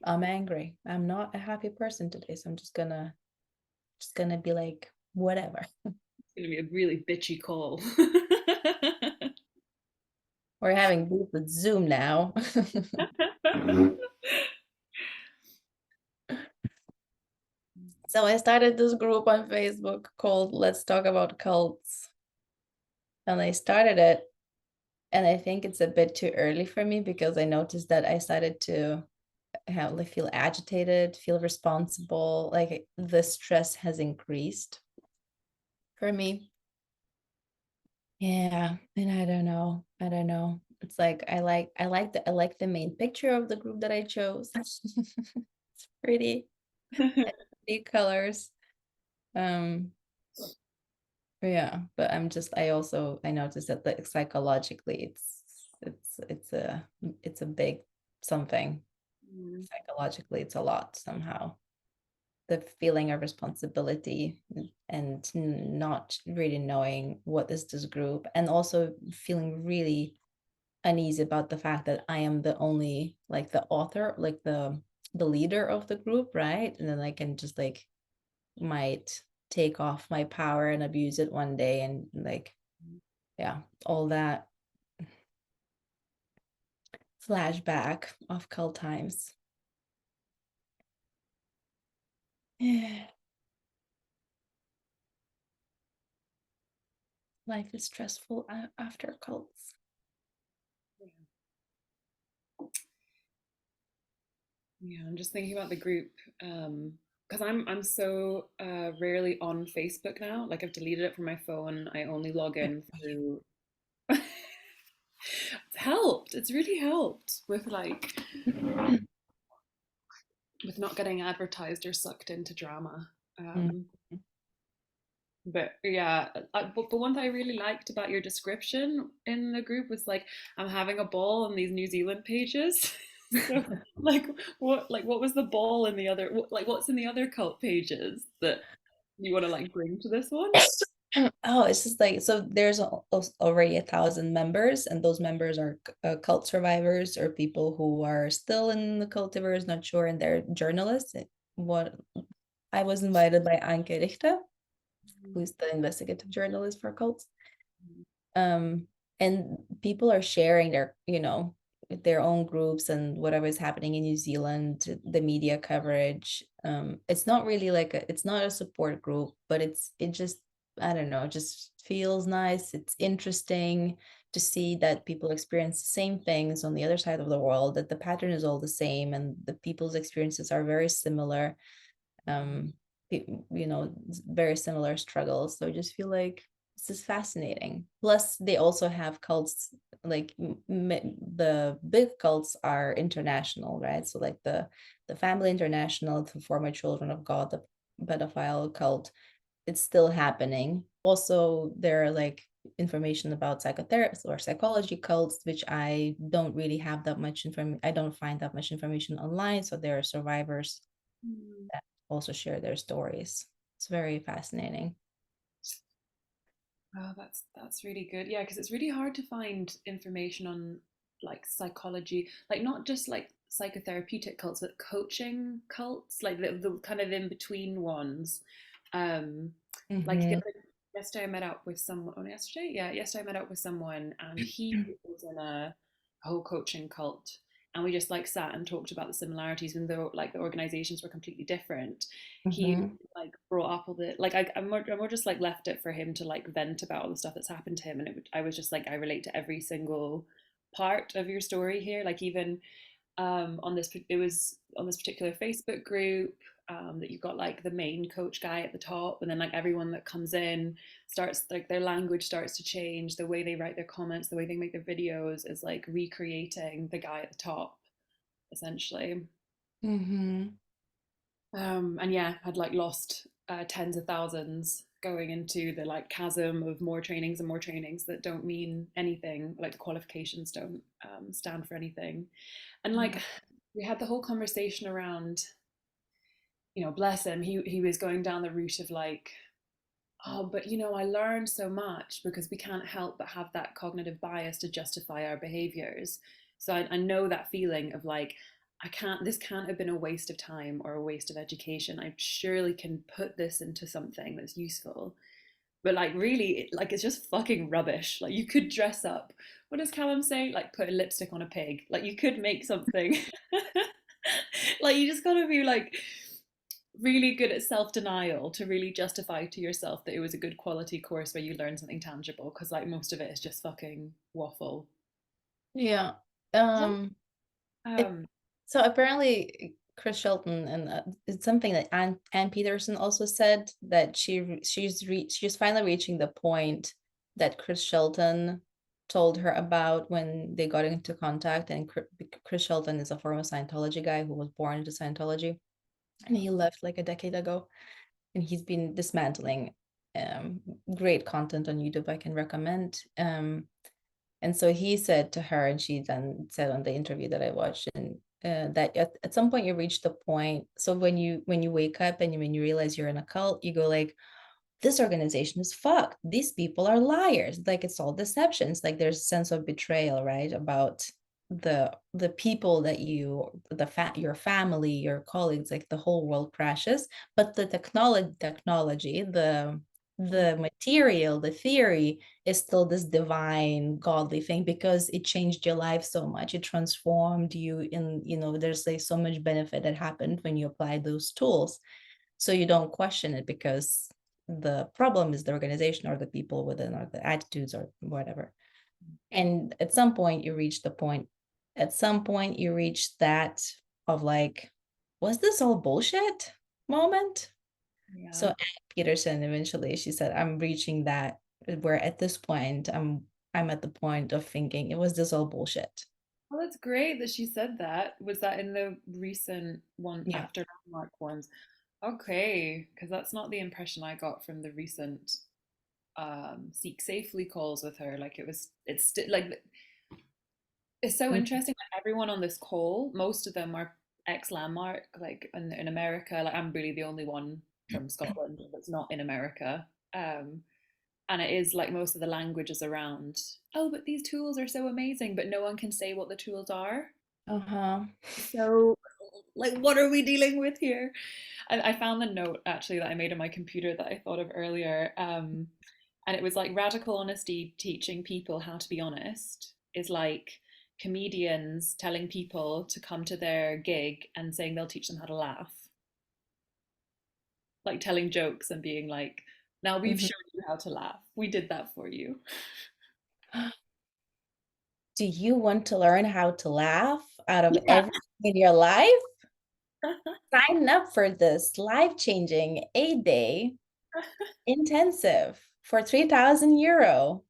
I'm angry. I'm not a happy person today, so I'm just gonna be like, whatever. It's going to be a really bitchy call. We're having beef with Zoom now. So I started this group on Facebook called Let's Talk About Cults. And I started it, and I think it's a bit too early for me because I noticed that I started to have like feel agitated, feel responsible, like the stress has increased for me. Yeah, and I don't know. I don't know. It's like I like the main picture of the group that I chose. It's pretty, pretty colors. Um, yeah, but I noticed that like psychologically it's a big something. Mm. Psychologically, it's a lot somehow. The feeling of responsibility and not really knowing what is this group, and also feeling really uneasy about the fact that I am the only like the author, like the leader of the group, right? And then I can just like might take off my power and abuse it one day, and like yeah, all that flashback of cult times. Life is stressful after cults. Yeah, I'm just thinking about the group because I'm so rarely on Facebook now. Like I've deleted it from my phone. I only log in through. It's helped. It's really helped with like with not getting advertised or sucked into drama. Mm. But yeah, but one thing I really liked about your description in the group was like, I'm having a ball on these New Zealand pages. So what was the ball in the other like what's in the other cult pages that you want to like bring to this one? Oh, it's just like so. There's already 1,000 members, and those members are cult survivors or people who are still in the cultivars, not sure, and they're journalists. What I was invited by Anke Richter, who's the investigative journalist for cults. Um, and people are sharing their own groups and whatever is happening in New Zealand, the media coverage. It's not really it's not a support group, but it just, I don't know, it just feels nice. It's interesting to see that people experience the same things on the other side of the world, that the pattern is all the same and the people's experiences are very similar. Um, very similar struggles. So I just feel like this is fascinating. Plus, they also have cults, like the big cults are international, right? So like the Family International, the Former Children of God, the pedophile cult, it's still happening. Also, there are like information about psychotherapists or psychology cults, which I don't really have that much information. I don't find that much information online. So there are survivors Mm. that also share their stories. It's very fascinating. Oh, that's really good. Yeah, because it's really hard to find information on like psychology, like not just like psychotherapeutic cults, but coaching cults, like the kind of in between ones. Um, like Mm-hmm. yesterday I met up with someone. Oh, yesterday, yeah, yesterday I met up with someone, and he was in a whole coaching cult, and we just like sat and talked about the similarities, even though like the organizations were completely different. He Mm-hmm. like brought up all the like I'm more just like left it for him to like vent about all the stuff that's happened to him, and I was just like I relate to every single part of your story here, like even on this it was on this particular Facebook group that you've got like the main coach guy at the top, and then like everyone that comes in starts like their language starts to change, the way they write their comments, the way they make their videos is like recreating the guy at the top essentially. Mm-hmm. And yeah, had like lost tens of thousands going into the like chasm of more trainings and more trainings that don't mean anything, like the qualifications don't stand for anything. And like we had the whole conversation around, bless him, he was going down the route of like, oh, but I learned so much because we can't help but have that cognitive bias to justify our behaviors. So I know that feeling of like this can't have been a waste of time or a waste of education. I surely can put this into something that's useful. But like really, like it's just fucking rubbish. Like you could dress up. What does Callum say? Like put a lipstick on a pig. Like you could make something. Like you just gotta be like really good at self-denial to really justify to yourself that it was a good quality course where you learned something tangible, because like most of it is just fucking waffle. Yeah. So, It um so apparently Chris Shelton, and it's something that Ann Peterson also said, that she's finally reaching the point that Chris Shelton told her about when they got into contact. And Chris Shelton is a former Scientology guy who was born into Scientology, and he left like a decade ago, and he's been dismantling um great content on YouTube I can recommend. And so he said to her, and she then said on the interview that I watched, and that at some point you reach the point. So when you wake up and when you realize you're in a cult, you go like, this organization is fucked. These people are liars. Like it's all deceptions. Like there's a sense of betrayal, right? About the people that your family, your colleagues, like the whole world crashes. But the technology, the material, the theory is still this divine, godly thing, because it changed your life so much. It transformed you in, there's like so much benefit that happened when you apply those tools. So you don't question it, because the problem is the organization or the people within or the attitudes or whatever. And at some point you reach that of like, was this all bullshit moment? yeah. So Anne Peterson, eventually she said, I'm reaching that, where at this point I'm at the point of thinking, it was this all bullshit. Well, that's great that she said that. Was that in the recent one Yeah. after landmark ones? Okay, because that's not the impression I got from the recent Seek Safely calls with her. Like like it's so interesting. Like everyone on this call, most of them are ex landmark, like in America. Like I'm really the only one from Scotland that's not in America. Um, and it is like most of the language is around, oh, but these tools are so amazing, but no one can say what the tools are. Uh-huh. So, like, what are we dealing with here? I found the note actually that I made on my computer that I thought of earlier. And it was like radical honesty teaching people how to be honest is like comedians telling people to come to their gig and saying they'll teach them how to laugh. Like telling jokes and being like, now we've Mhm. shown you how to laugh. We did that for you. Do you want to learn how to laugh out of Yeah. everything in your life? Sign up for this life-changing 8-day intensive for 3,000 euro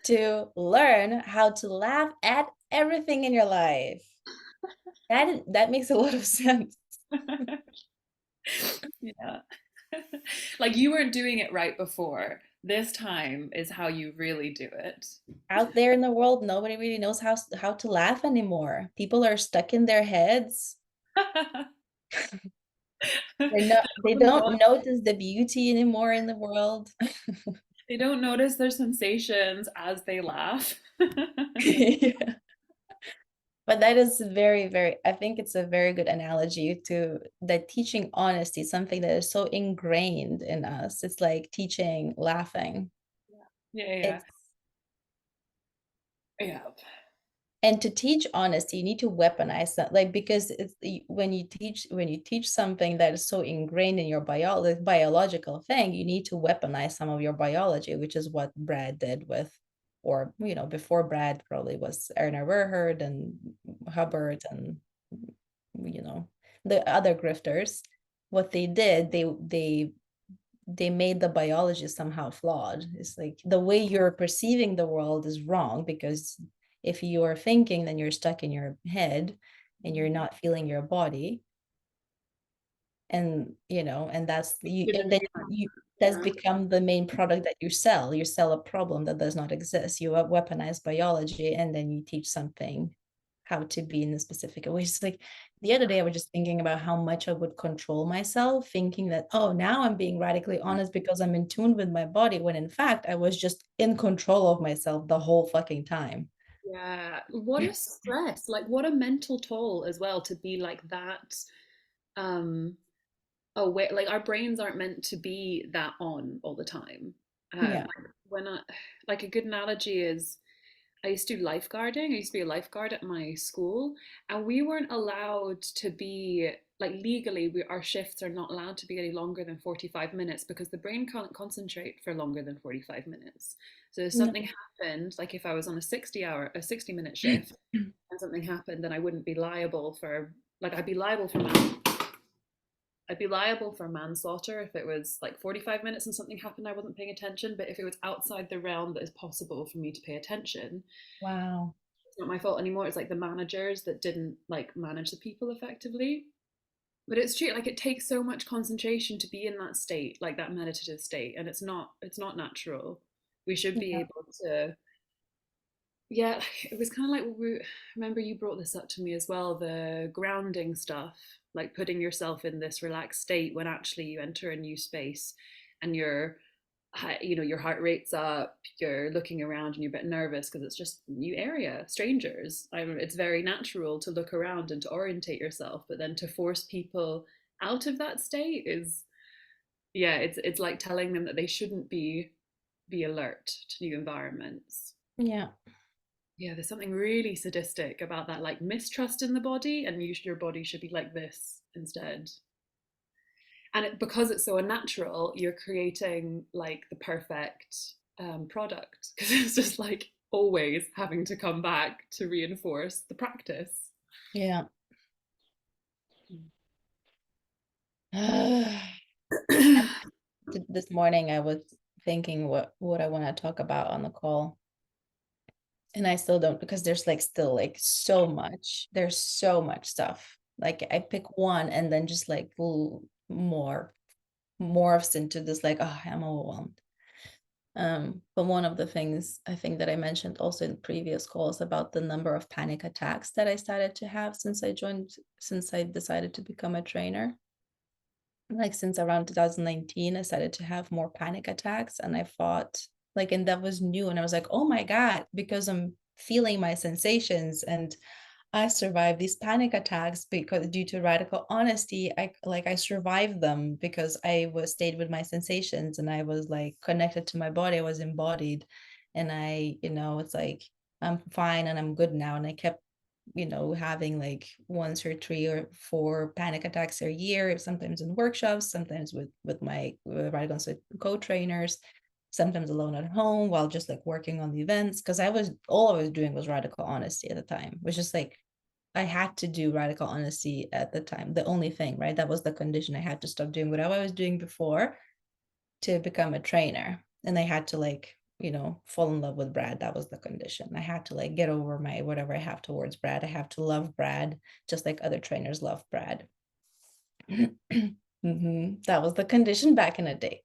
to learn how to laugh at everything in your life. That makes a lot of sense. Yeah. Like you weren't doing it right before. This time is how you really do it. Out there in the world, nobody really knows how to laugh anymore. People are stuck in their heads. They don't notice the beauty anymore in the world. They don't notice their sensations as they laugh. Yeah. But that is I think it's a very good analogy to that teaching honesty, something that is so ingrained in us. It's like teaching laughing. Yeah, yeah, It's yeah. And to teach honesty, you need to weaponize that, like, because when you teach something that is so ingrained in your biological thing, you need to weaponize some of your biology, which is what Brad did with, or before Brad probably was Erna Werhard and Hubbard and you know the other grifters. What they did, they made the biology somehow flawed. It's like the way you're perceiving the world is wrong, because if you are thinking, then you're stuck in your head and you're not feeling your body. And that's you, and then you that's Yeah. become the main product that you sell a problem that does not exist. You weaponize biology, and then you teach something how to be in a specific way. It's like the other day I was just thinking about how much I would control myself, thinking that, oh, now I'm being radically honest because I'm in tune with my body, when in fact I was just in control of myself the whole fucking time. Yeah. What a stress. Like what a mental toll as well to be like that um aware. Like our brains aren't meant to be that on all the time. Yeah. Like when I like a good analogy is I used to do lifeguarding. I used to be a lifeguard at my school, and we weren't allowed to be like legally. Our shifts are not allowed to be any longer than 45 minutes because the brain can't concentrate for longer than 45 minutes. So if No. something happened, like if I was on a 60-minute shift, and something happened, then I wouldn't be liable for like I'd be liable for manslaughter if it was like 45 minutes and something happened I wasn't paying attention. But if it was outside the realm that is possible for me to pay attention, Wow. it's not my fault anymore. It's like the managers that didn't like manage the people effectively. But it's true, like it takes so much concentration to be in that state, like that meditative state, and it's not natural. We should be Yeah. able to, yeah, it was kind of like remember you brought this up to me as well, the grounding stuff, like putting yourself in this relaxed state when actually you enter a new space and your heart rate's up, you're looking around and you're a bit nervous because it's just a new area, strangers. It's very natural to look around and to orientate yourself, but then to force people out of that state is, yeah, it's like telling them that they shouldn't be alert to new environments. Yeah. Yeah, there's something really sadistic about that, like mistrust in the body, and your body should be like this instead. And because it's so unnatural, you're creating like the perfect product because it's just like always having to come back to reinforce the practice. Yeah. This morning I was thinking what I want to talk about on the call. And I still don't, because there's like still like so much. There's so much stuff. Like I pick one and then just like more morphs into this like, oh, I'm overwhelmed. But one of the things I think that I mentioned also in previous calls about the number of panic attacks that I started to have since I decided to become a trainer. Like since around 2019, I started to have more panic attacks, and I thought like, and that was new, and I was like, oh my God, because I'm feeling my sensations, and I survived these panic attacks because due to radical honesty, I survived them because I was stayed with my sensations, and I was like connected to my body. I was embodied, and it's like I'm fine and I'm good now. And I kept, having like once or three or four panic attacks a year, sometimes in workshops, sometimes with my radical co-trainers, sometimes alone at home while just like working on the events, because all I was doing was radical honesty at the time. It was just like I had to do radical honesty at the time, the only thing, right? That was the condition. I had to stop doing whatever I was doing before to become a trainer, and I had to like, fall in love with Brad. That was the condition. I had to like get over my whatever I have towards Brad. I have to love Brad just like other trainers love Brad. That was the condition back in the day.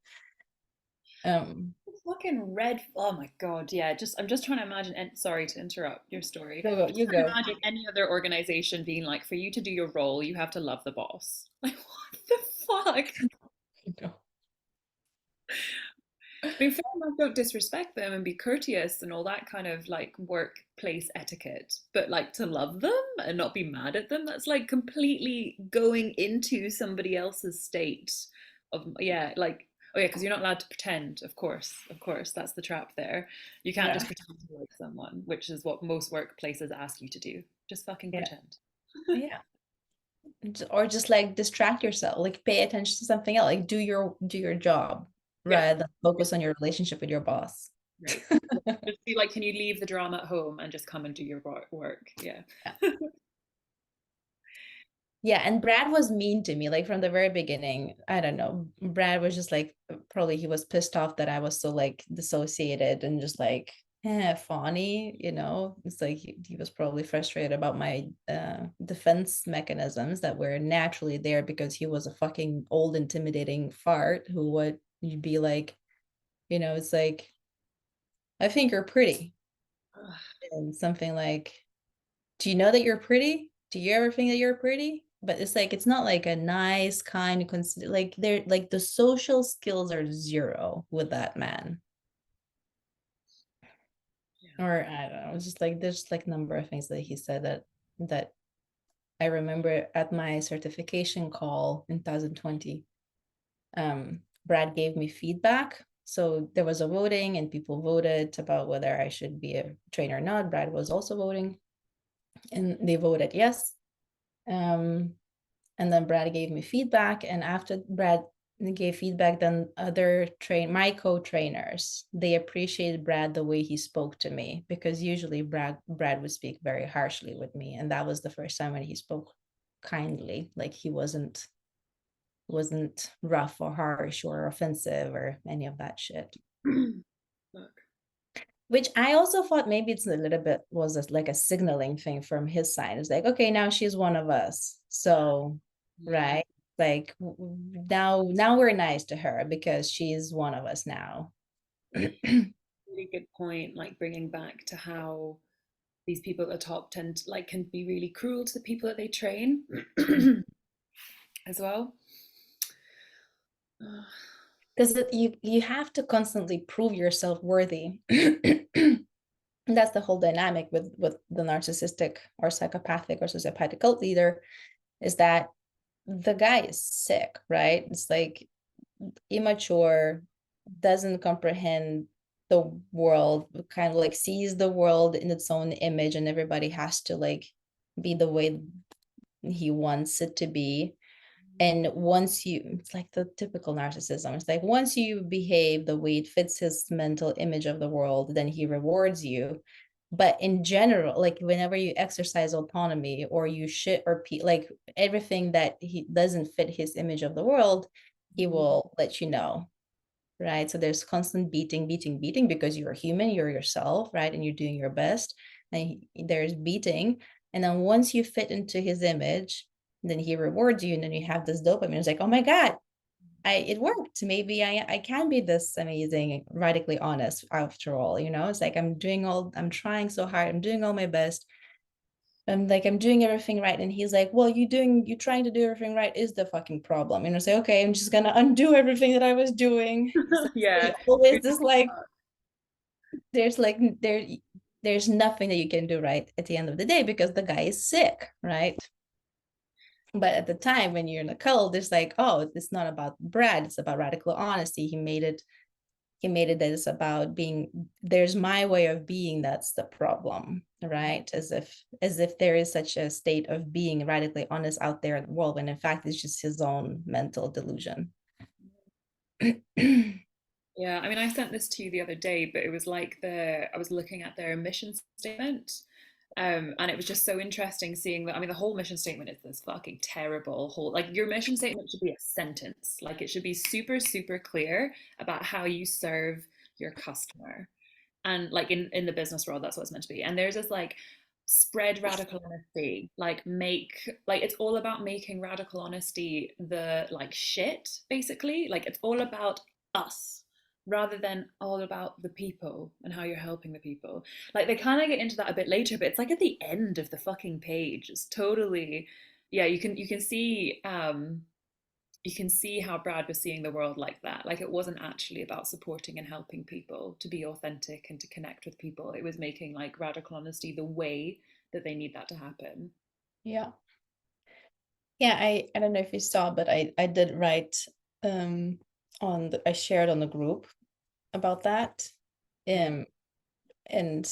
um Fucking red. Oh my god, yeah. I'm just trying to imagine. And sorry to interrupt your story. go, Just you trying to go. imagine any other organization being like, for you to do your role, you have to love the boss. Like, what the fuck? You go. Be fair enough, don't disrespect them and be courteous and all that kind of like workplace etiquette. But like to love them and not be mad at them, that's like completely going into somebody else's state of, yeah, like, oh yeah, because you're not allowed to pretend, of course, that's the trap there. You can't Yeah. just pretend to like someone, which is what most workplaces ask you to do. Just fucking Yeah. pretend. Yeah. Or just like distract yourself, like pay attention to something else, like do your job Yep. rather than focus on your relationship with your boss. Right. Just be like, can you leave the drama at home and just come and do your work? Yeah. Yeah. Yeah, and Brad was mean to me, like from the very beginning. I don't know. Brad was just like, probably he was pissed off that I was so like dissociated and just like funny. It's like he was probably frustrated about my defense mechanisms that were naturally there because he was a fucking old intimidating fart who would be like, it's like, I think you're pretty. And something like, do you know that you're pretty? Do you ever think that you're pretty? But it's like it's not like a nice, kind, consider like they're like the social skills are zero with that man. or I don't know, it's just like there's like a number of things that he said that I remember at my certification call in 2020. Brad gave me feedback. So there was a voting and people voted about whether I should be a trainer or not. Brad was also voting and they voted yes. Um, and then Brad gave me feedback. And after Brad gave feedback, then my co-trainers, they appreciated Brad the way he spoke to me, because usually Brad would speak very harshly with me. And that was the first time when he spoke kindly, like he wasn't rough or harsh or offensive or any of that shit. Fuck. Which I also thought maybe it's a little bit was like a signaling thing from his side. It's like, okay, now she's one of us. So, Yeah. right? Like now we're nice to her because she's one of us now. Really good point, like bringing back to how these people at the top tend to, like, can be really cruel to the people that they train as well. Because you have to constantly prove yourself worthy. And that's the whole dynamic with the narcissistic or psychopathic or sociopathic cult leader, is that the guy is sick, right? It's like immature, doesn't comprehend the world, kind of like sees the world in its own image, and everybody has to like be the way he wants it to be. And once you, it's like the typical narcissism, it's like once you behave the way it fits his mental image of the world, then he rewards you. But in general, like whenever you exercise autonomy or you shit or like everything that he doesn't fit his image of the world, he will let you know, right? So there's constant beating because you're human, you're yourself, right? And you're doing your best. And there's beating. And then once you fit into his image, then he rewards you. And then you have this dopamine. It's like, oh my God, it worked. Maybe I can be this amazing, radically honest after all. It's like I'm trying so hard, I'm doing all my best. I'm like, I'm doing everything right. And he's like, well, you trying to do everything right is the fucking problem. And I say, okay, I'm just gonna undo everything that I was doing. So Yeah. it's always this like, there's like there's nothing that you can do right at the end of the day because the guy is sick, right? But at the time when you're in a cult, it's like, oh, it's not about Brad, it's about radical honesty. He made it that it's about being, there's my way of being that's the problem, right? As if there is such a state of being radically honest out there in the world, when in fact it's just his own mental delusion. Yeah, I mean, I sent this to you the other day, but it was like I was looking at their mission statement. And it was just so interesting seeing that. I mean, the whole mission statement is this fucking terrible whole, like, your mission statement should be a sentence. Like, it should be super, super clear about how you serve your customer. And like in the business world, that's what it's meant to be. And there's this like spread radical honesty, like it's all about making radical honesty the like shit, basically. Like it's all about us rather than all about the people and how you're helping the people. Like they kind of get into that a bit later, but it's like at the end of the fucking page. It's totally, yeah, you can see how Brad was seeing the world like that. Like it wasn't actually about supporting and helping people to be authentic and to connect with people. It was making like radical honesty the way that they need that to happen. Yeah. Yeah, I don't know if you saw, but I did write I shared on the group about that. Um and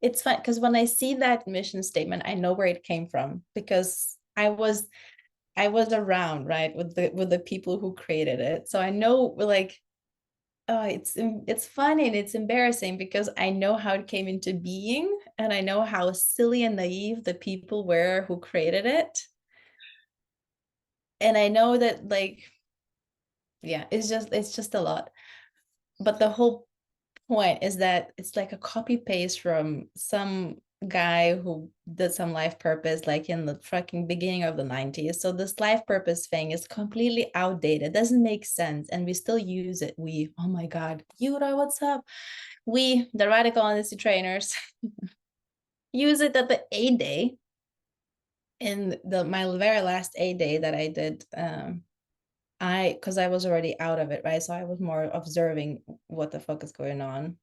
it's fun because when I see that mission statement, I know where it came from because I was around, right, with the people who created it. So I know like, oh, it's funny and it's embarrassing because I know how it came into being and I know how silly and naive the people were who created it. And I know that like, yeah, it's just a lot. But the whole point is that it's like a copy paste from some guy who did some life purpose like in the fucking beginning of the 90s. So this life purpose thing is completely outdated, doesn't make sense, and we still use it. Oh my God, Yura, what's up? We, the radical honesty trainers, use it at the A day. In my very last A day that I did, because I was already out of it, right? So I was more observing what the fuck is going on.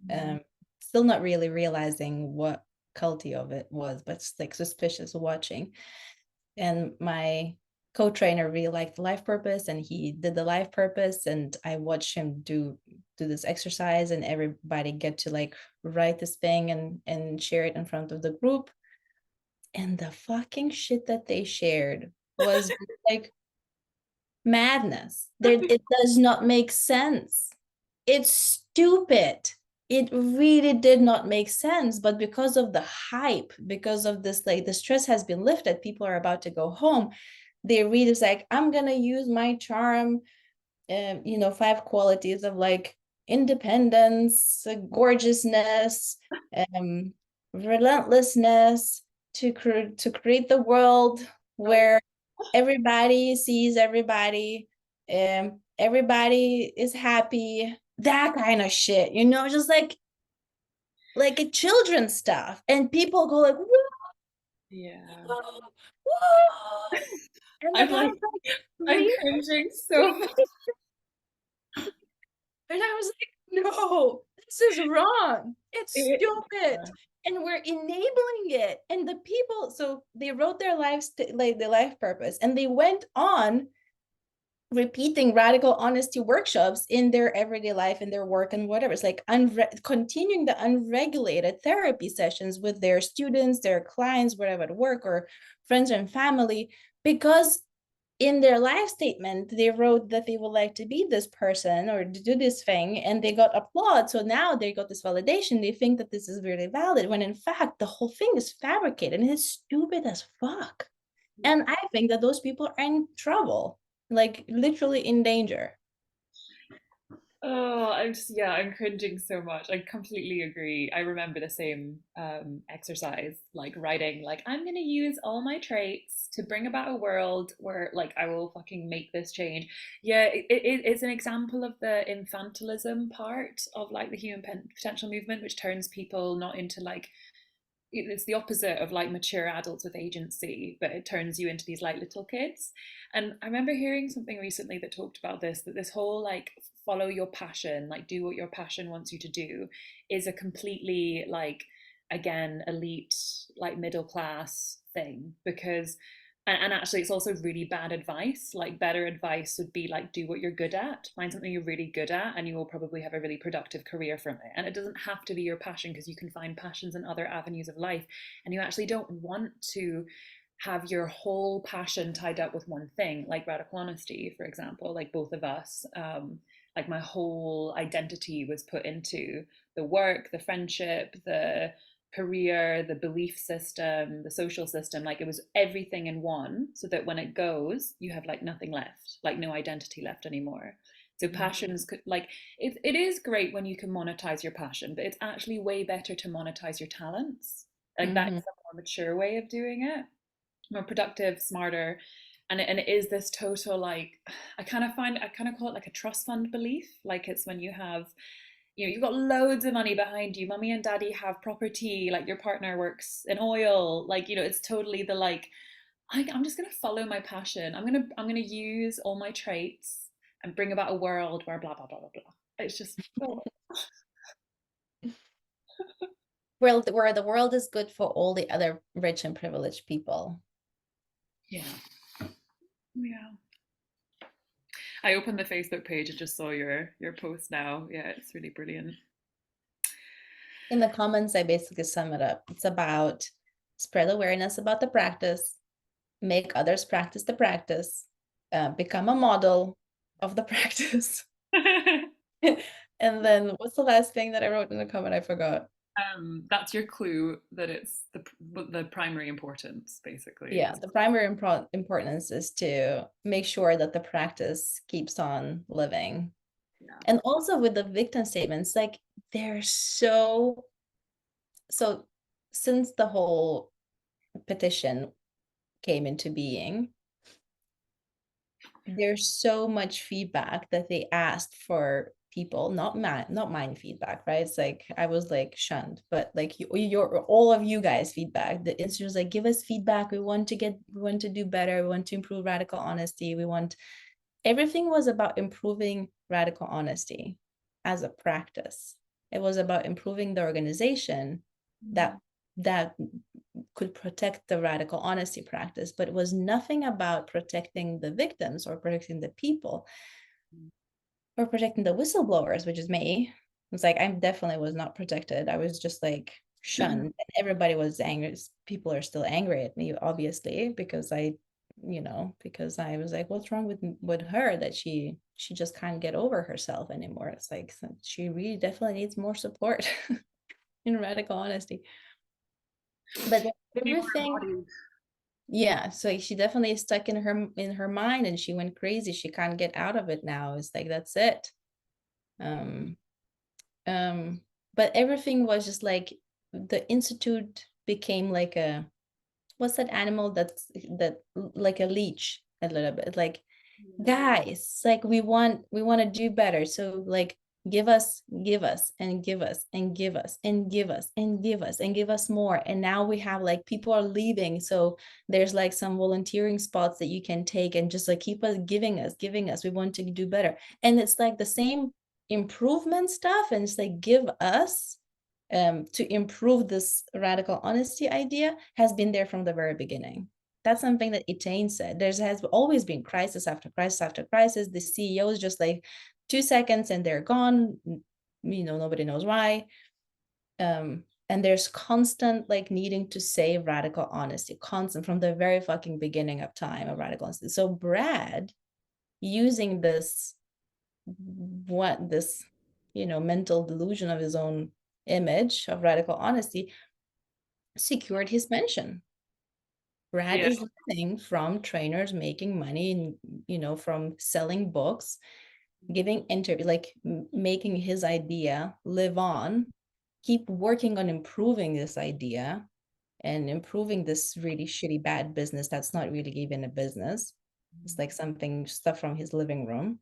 Mm-hmm. still not really realizing what culty of it was, but it's like suspicious watching. And my co-trainer really liked the life purpose, and he did the life purpose, and I watched him do this exercise, and everybody get to like write this thing and share it in front of the group. And the fucking shit that they shared was like madness. There, it does not make sense. It's stupid. It really did not make sense, but because of the hype, because of this, like the stress has been lifted, people are about to go home. They read it's like, I'm gonna use my charm, 5 qualities of like independence, gorgeousness, um, relentlessness to create the world Oh, where everybody sees everybody, everybody is happy, that kind of shit, just like a children's stuff, and people go like, yeah. whoa, whoa. And the I'm guy like, was like, I'm really? cringing so much. And I was like, no, this is wrong. It's It, stupid. And we're enabling it. And the people, so they wrote their lives, like their life purpose, and they went on repeating radical honesty workshops in their everyday life, in their work and whatever. It's like continuing the unregulated therapy sessions with their students, their clients, whatever, at work or friends and family, because in their life statement, they wrote that they would like to be this person or to do this thing, and they got applaud. So now they got this validation. They think that this is really valid, when in fact, the whole thing is fabricated and it's stupid as fuck. And I think that those people are in trouble, like literally in danger. Oh, I'm cringing so much. I completely agree. I remember the same exercise, like writing, like, I'm gonna use all my traits to bring about a world where, like, I will fucking make this change. Yeah, it's an example of the infantilism part of like the human potential movement, which turns people not into like, it's the opposite of like mature adults with agency, but it turns you into these like little kids. And I remember hearing something recently that talked about this, that this whole like follow your passion, like do what your passion wants you to do, is a completely like, again, elite, like middle class thing. Because and actually it's also really bad advice. Like better advice would be like, do what you're good at, find something you're really good at, and you will probably have a really productive career from it. And it doesn't have to be your passion, because you can find passions in other avenues of life, and you actually don't want to have your whole passion tied up with one thing, like radical honesty, for example. Like both of us, like my whole identity was put into the work, the friendship, the career, the belief system, the social system. Like it was everything in one, so that when it goes, you have like nothing left, like no identity left anymore. So passions could like, it is great when you can monetize your passion, but it's actually way better to monetize your talents. Like that's Mm-hmm. a more mature way of doing it, more productive, smarter. And it is this total like, I kind of call it like a trust fund belief. Like it's when you have, you've got loads of money behind you, mummy and daddy have property, like your partner works in oil, like it's totally the like, I'm just gonna follow my passion. I'm gonna use all my traits and bring about a world where blah blah blah blah blah. It's just, oh, Where the world is good for all the other rich and privileged people. yeah, yeah. I opened the Facebook page and just saw your post now. Yeah, it's really brilliant. In the comments, I basically sum it up. It's about spread awareness about the practice, make others practice the practice, become a model of the practice. And then what's the last thing that I wrote in the comment? I forgot. That's your clue that it's the primary importance, basically. Yeah, the primary importance is to make sure that the practice keeps on living. Yeah. And also with the victim statements, like they're so since the whole petition came into being, there's so much feedback that they asked for people, not mine feedback, right? It's like I was like shunned, but like your all of you guys feedback. The institute's like, give us feedback. We want to do better. We want to improve radical honesty. We want everything was about improving radical honesty as a practice. It was about improving the organization that that could protect the radical honesty practice, but it was nothing about protecting the victims or protecting the people or protecting the whistleblowers, which is me. It's like I definitely was not protected. I was just like shunned, and everybody was angry. People are still angry at me, obviously, because because I was like, what's wrong with her that she just can't get over herself anymore? It's like she really definitely needs more support in radical honesty. But People everything, embodied. yeah, so she definitely is stuck in her mind, and she went crazy. She can't get out of it now. It's like that's it. Um, um, but everything was just like the institute became like a, what's that animal that like a leech a little bit, like, guys, like we want to do better, so like give us and give us and give us and give us and give us and give us more. And now we have like people are leaving, so there's like some volunteering spots that you can take and just like keep us giving us, we want to do better. And it's like the same improvement stuff, and it's like give us, to improve this radical honesty idea has been there from the very beginning. That's something that Etain said. There has always been crisis after crisis after crisis. The CEO is just like 2 seconds and they're gone. Nobody knows why. And there's constant like needing to say radical honesty, constant from the very fucking beginning of time of radical honesty. So Brad using this mental delusion of his own image of radical honesty secured his pension. Brad Yeah. is living from trainers making money and from selling books, giving interview, like making his idea live on, keep working on improving this idea and improving this really shitty bad business that's not really even a business. It's like stuff from his living room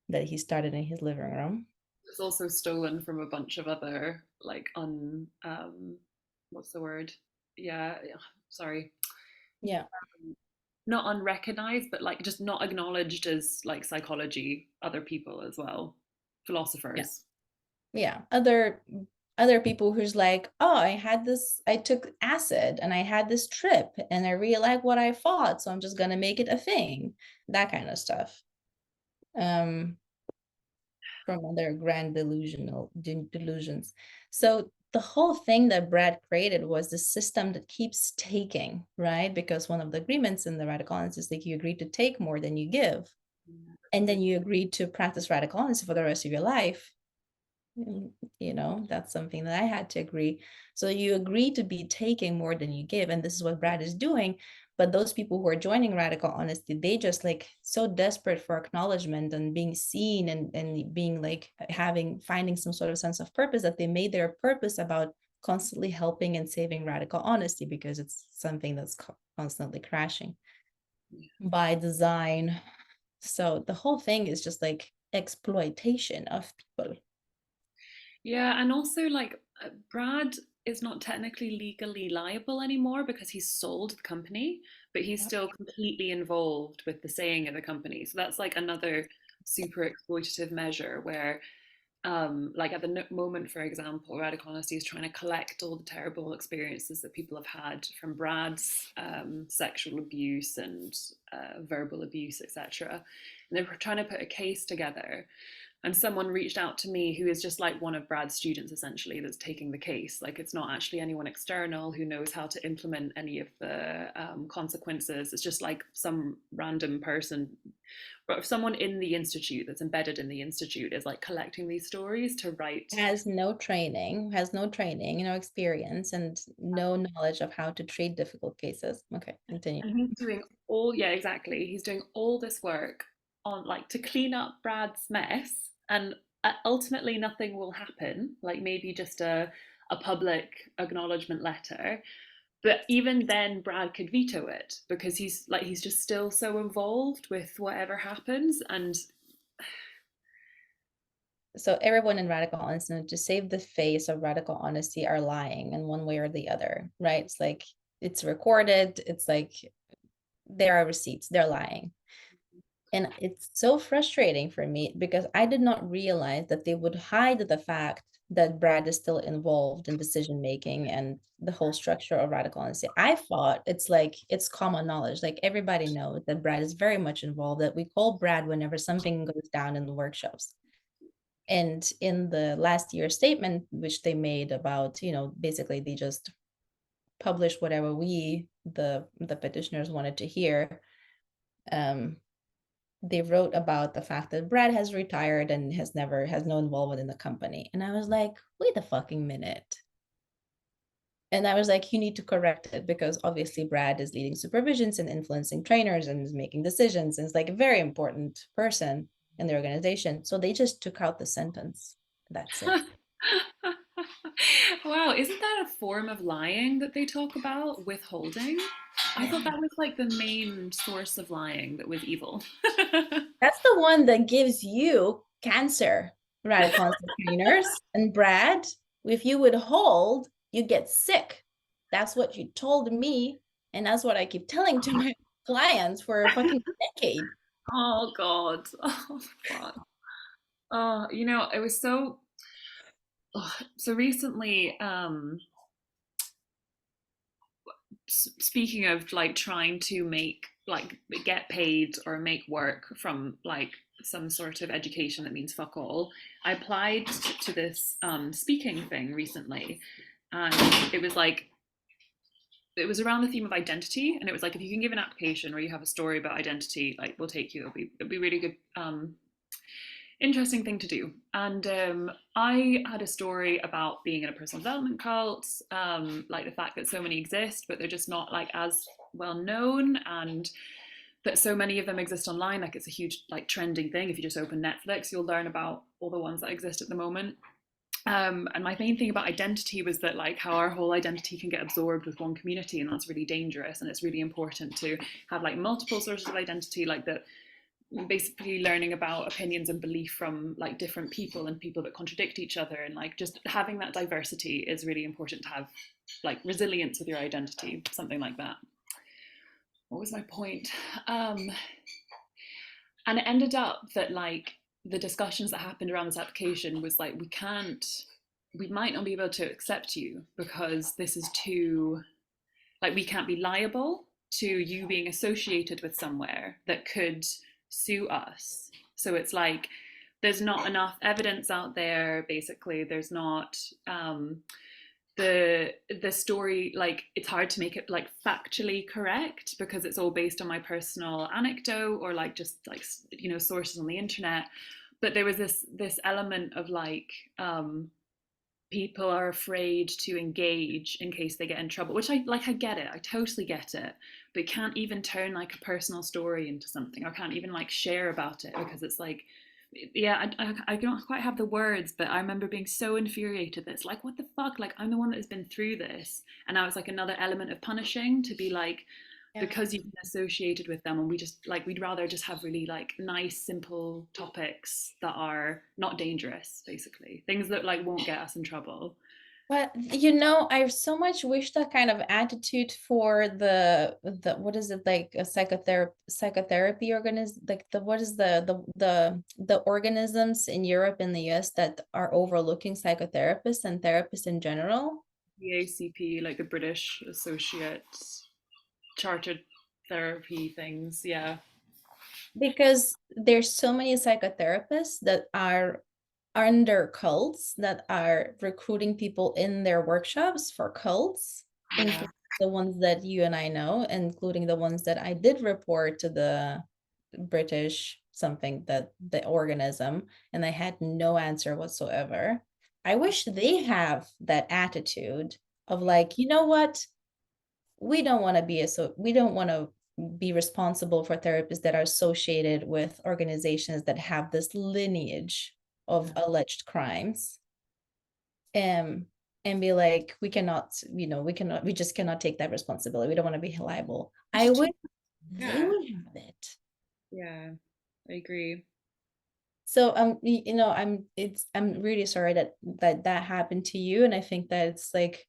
that he started in his living room. It's also stolen from a bunch of other like what's the word? Yeah, yeah, sorry. Yeah. Not unrecognized, but like just not acknowledged as like psychology, other people as well, Yeah. philosophers. Yeah. Other people who's like, oh, I took acid and I had this trip and I really like what I thought, so I'm just gonna make it a thing. That kind of stuff. Um, from other grand delusions. So the whole thing that Brad created was the system that keeps taking, right? Because one of the agreements in the radical honesty is that you agree to take more than you give. And then you agree to practice radical honesty for the rest of your life. That's something that I had to agree. So you agree to be taking more than you give, and this is what Brad is doing. But those people who are joining radical honesty, they just like so desperate for acknowledgement and being seen and being like finding some sort of sense of purpose, that they made their purpose about constantly helping and saving radical honesty, because it's something that's constantly crashing by design. So the whole thing is just like exploitation of people. Yeah, and also like Brad is not technically legally liable anymore because he's sold the company, but he's Yep. still completely involved with the saying of the company. So that's like another super exploitative measure where like at the moment, for example, Radical Honesty is trying to collect all the terrible experiences that people have had from Brad's sexual abuse and verbal abuse, etc. And they're trying to put a case together. And someone reached out to me who is just like one of Brad's students, essentially, that's taking the case. Like, it's not actually anyone external who knows how to implement any of the consequences. It's just like some random person, but if someone in the institute that's embedded in the institute is like collecting these stories to write. Has no training, no experience, and no knowledge of how to treat difficult cases. Okay, continue. And he's doing all, yeah, exactly. He's doing all this work on like to clean up Brad's mess, and ultimately nothing will happen. Like maybe just a public acknowledgement letter. But even then, Brad could veto it because he's just still so involved with whatever happens. And So everyone in radical honesty, to save the face of radical honesty, are lying in one way or the other, right? It's like it's recorded. It's like there are receipts. They're lying. And it's so frustrating for me because I did not realize that they would hide the fact that Brad is still involved in decision making and the whole structure of radical honesty. I thought it's like it's common knowledge. Like everybody knows that Brad is very much involved, that we call Brad whenever something goes down in the workshops. And in the last year statement, which they made about, basically they just published whatever the petitioners wanted to hear. They wrote about the fact that Brad has retired and has no involvement in the company. And I was like, wait a fucking minute. And I was like, you need to correct it because obviously Brad is leading supervisions and influencing trainers and is making decisions and is like a very important person in the organization. So they just took out the sentence. That's it. Wow, isn't that a form of lying that they talk about? Withholding? I thought Yeah. that was like the main source of lying that was evil. That's the one that gives you cancer, radical trainers. And Brad, if you withhold, you get sick. That's what you told me. And that's what I keep telling to my clients for a fucking decade. Oh God. Oh fuck. Oh, it was so recently, speaking of like trying to make like get paid or make work from like some sort of education that means fuck all, I applied to this speaking thing recently, and it was like it was around the theme of identity, and it was like if you can give an application where you have a story about identity, like we'll take you. It'll be really good, interesting thing to do. And I had a story about being in a personal development cult, like the fact that so many exist, but they're just not like as well known, and that so many of them exist online. Like it's a huge like trending thing. If you just open Netflix, you'll learn about all the ones that exist at the moment. And my main thing about identity was that like how our whole identity can get absorbed with one community, and that's really dangerous. And it's really important to have like multiple sources of identity, like that basically learning about opinions and belief from like different people and people that contradict each other, and like just having that diversity is really important to have like resilience with your identity, something like that. What was my point? And it ended up that like the discussions that happened around this application was like we might not be able to accept you because this is too, like we can't be liable to you being associated with somewhere that could sue us. So it's like there's not enough evidence out there. Basically, there's not the story, like it's hard to make it like factually correct because it's all based on my personal anecdote or like just like sources on the internet. But there was this element of like people are afraid to engage in case they get in trouble, which I get it, I totally get it, but can't even turn like a personal story into something, or can't even like share about it because it's like, yeah, I don't quite have the words, but I remember being so infuriated that it's like, what the fuck, like I'm the one that has been through this, and now it's like another element of punishing to be like, Yeah. because you've been associated with them, and we just like we'd rather just have really like nice simple topics that are not dangerous, basically things that like won't get us in trouble. But I so much wish that kind of attitude for the what is it, like a psychotherapy organism, like the what is the organisms in Europe and the US that are overlooking psychotherapists and therapists in general. The ACP, like the British Associate Chartered Therapy things, yeah. Because there's so many psychotherapists that are under cults that are recruiting people in their workshops for cults, Yeah. including the ones that you and I know, including the ones that I did report to the British something, that the organism, and I had no answer whatsoever. I wish they have that attitude of like, you know what? We don't want to be responsible for therapists that are associated with organizations that have this lineage of alleged crimes. Um, and be like, we just cannot take that responsibility. We don't want to be liable. I It's too, wish they yeah, would have it. yeah, I agree. So I'm really sorry that happened to you. And I think that it's like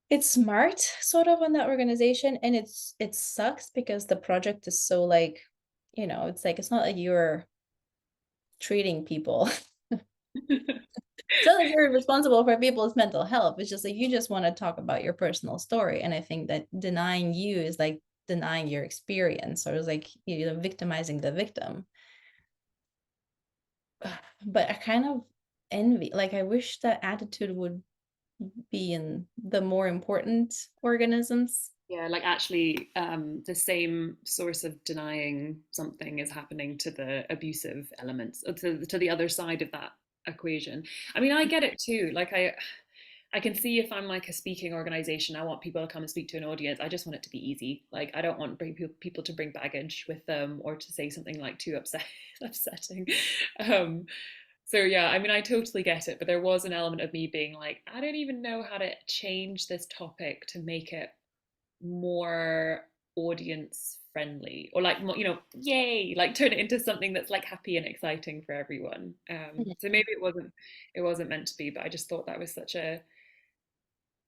it's smart sort of on that organization, and it sucks because the project is so like, it's like it's not like you're treating people. It's not like you're responsible for people's mental health. It's just like you just want to talk about your personal story. And I think that denying you is like denying your experience, or it's like victimizing the victim. But I kind of envy, like I wish that attitude would be in the more important organisms. Yeah, like actually, the same source of denying something is happening to the abusive elements, to the other side of that equation. I mean, I get it too. Like I can see if I'm like a speaking organization, I want people to come and speak to an audience. I just want it to be easy. Like I don't want people to bring baggage with them or to say something like too upsetting. Um, so yeah, I mean, I totally get it, but there was an element of me being like, I don't even know how to change this topic to make it more audience friendly or like more, yay, like turn it into something that's like happy and exciting for everyone. So maybe it wasn't meant to be, but I just thought that was such a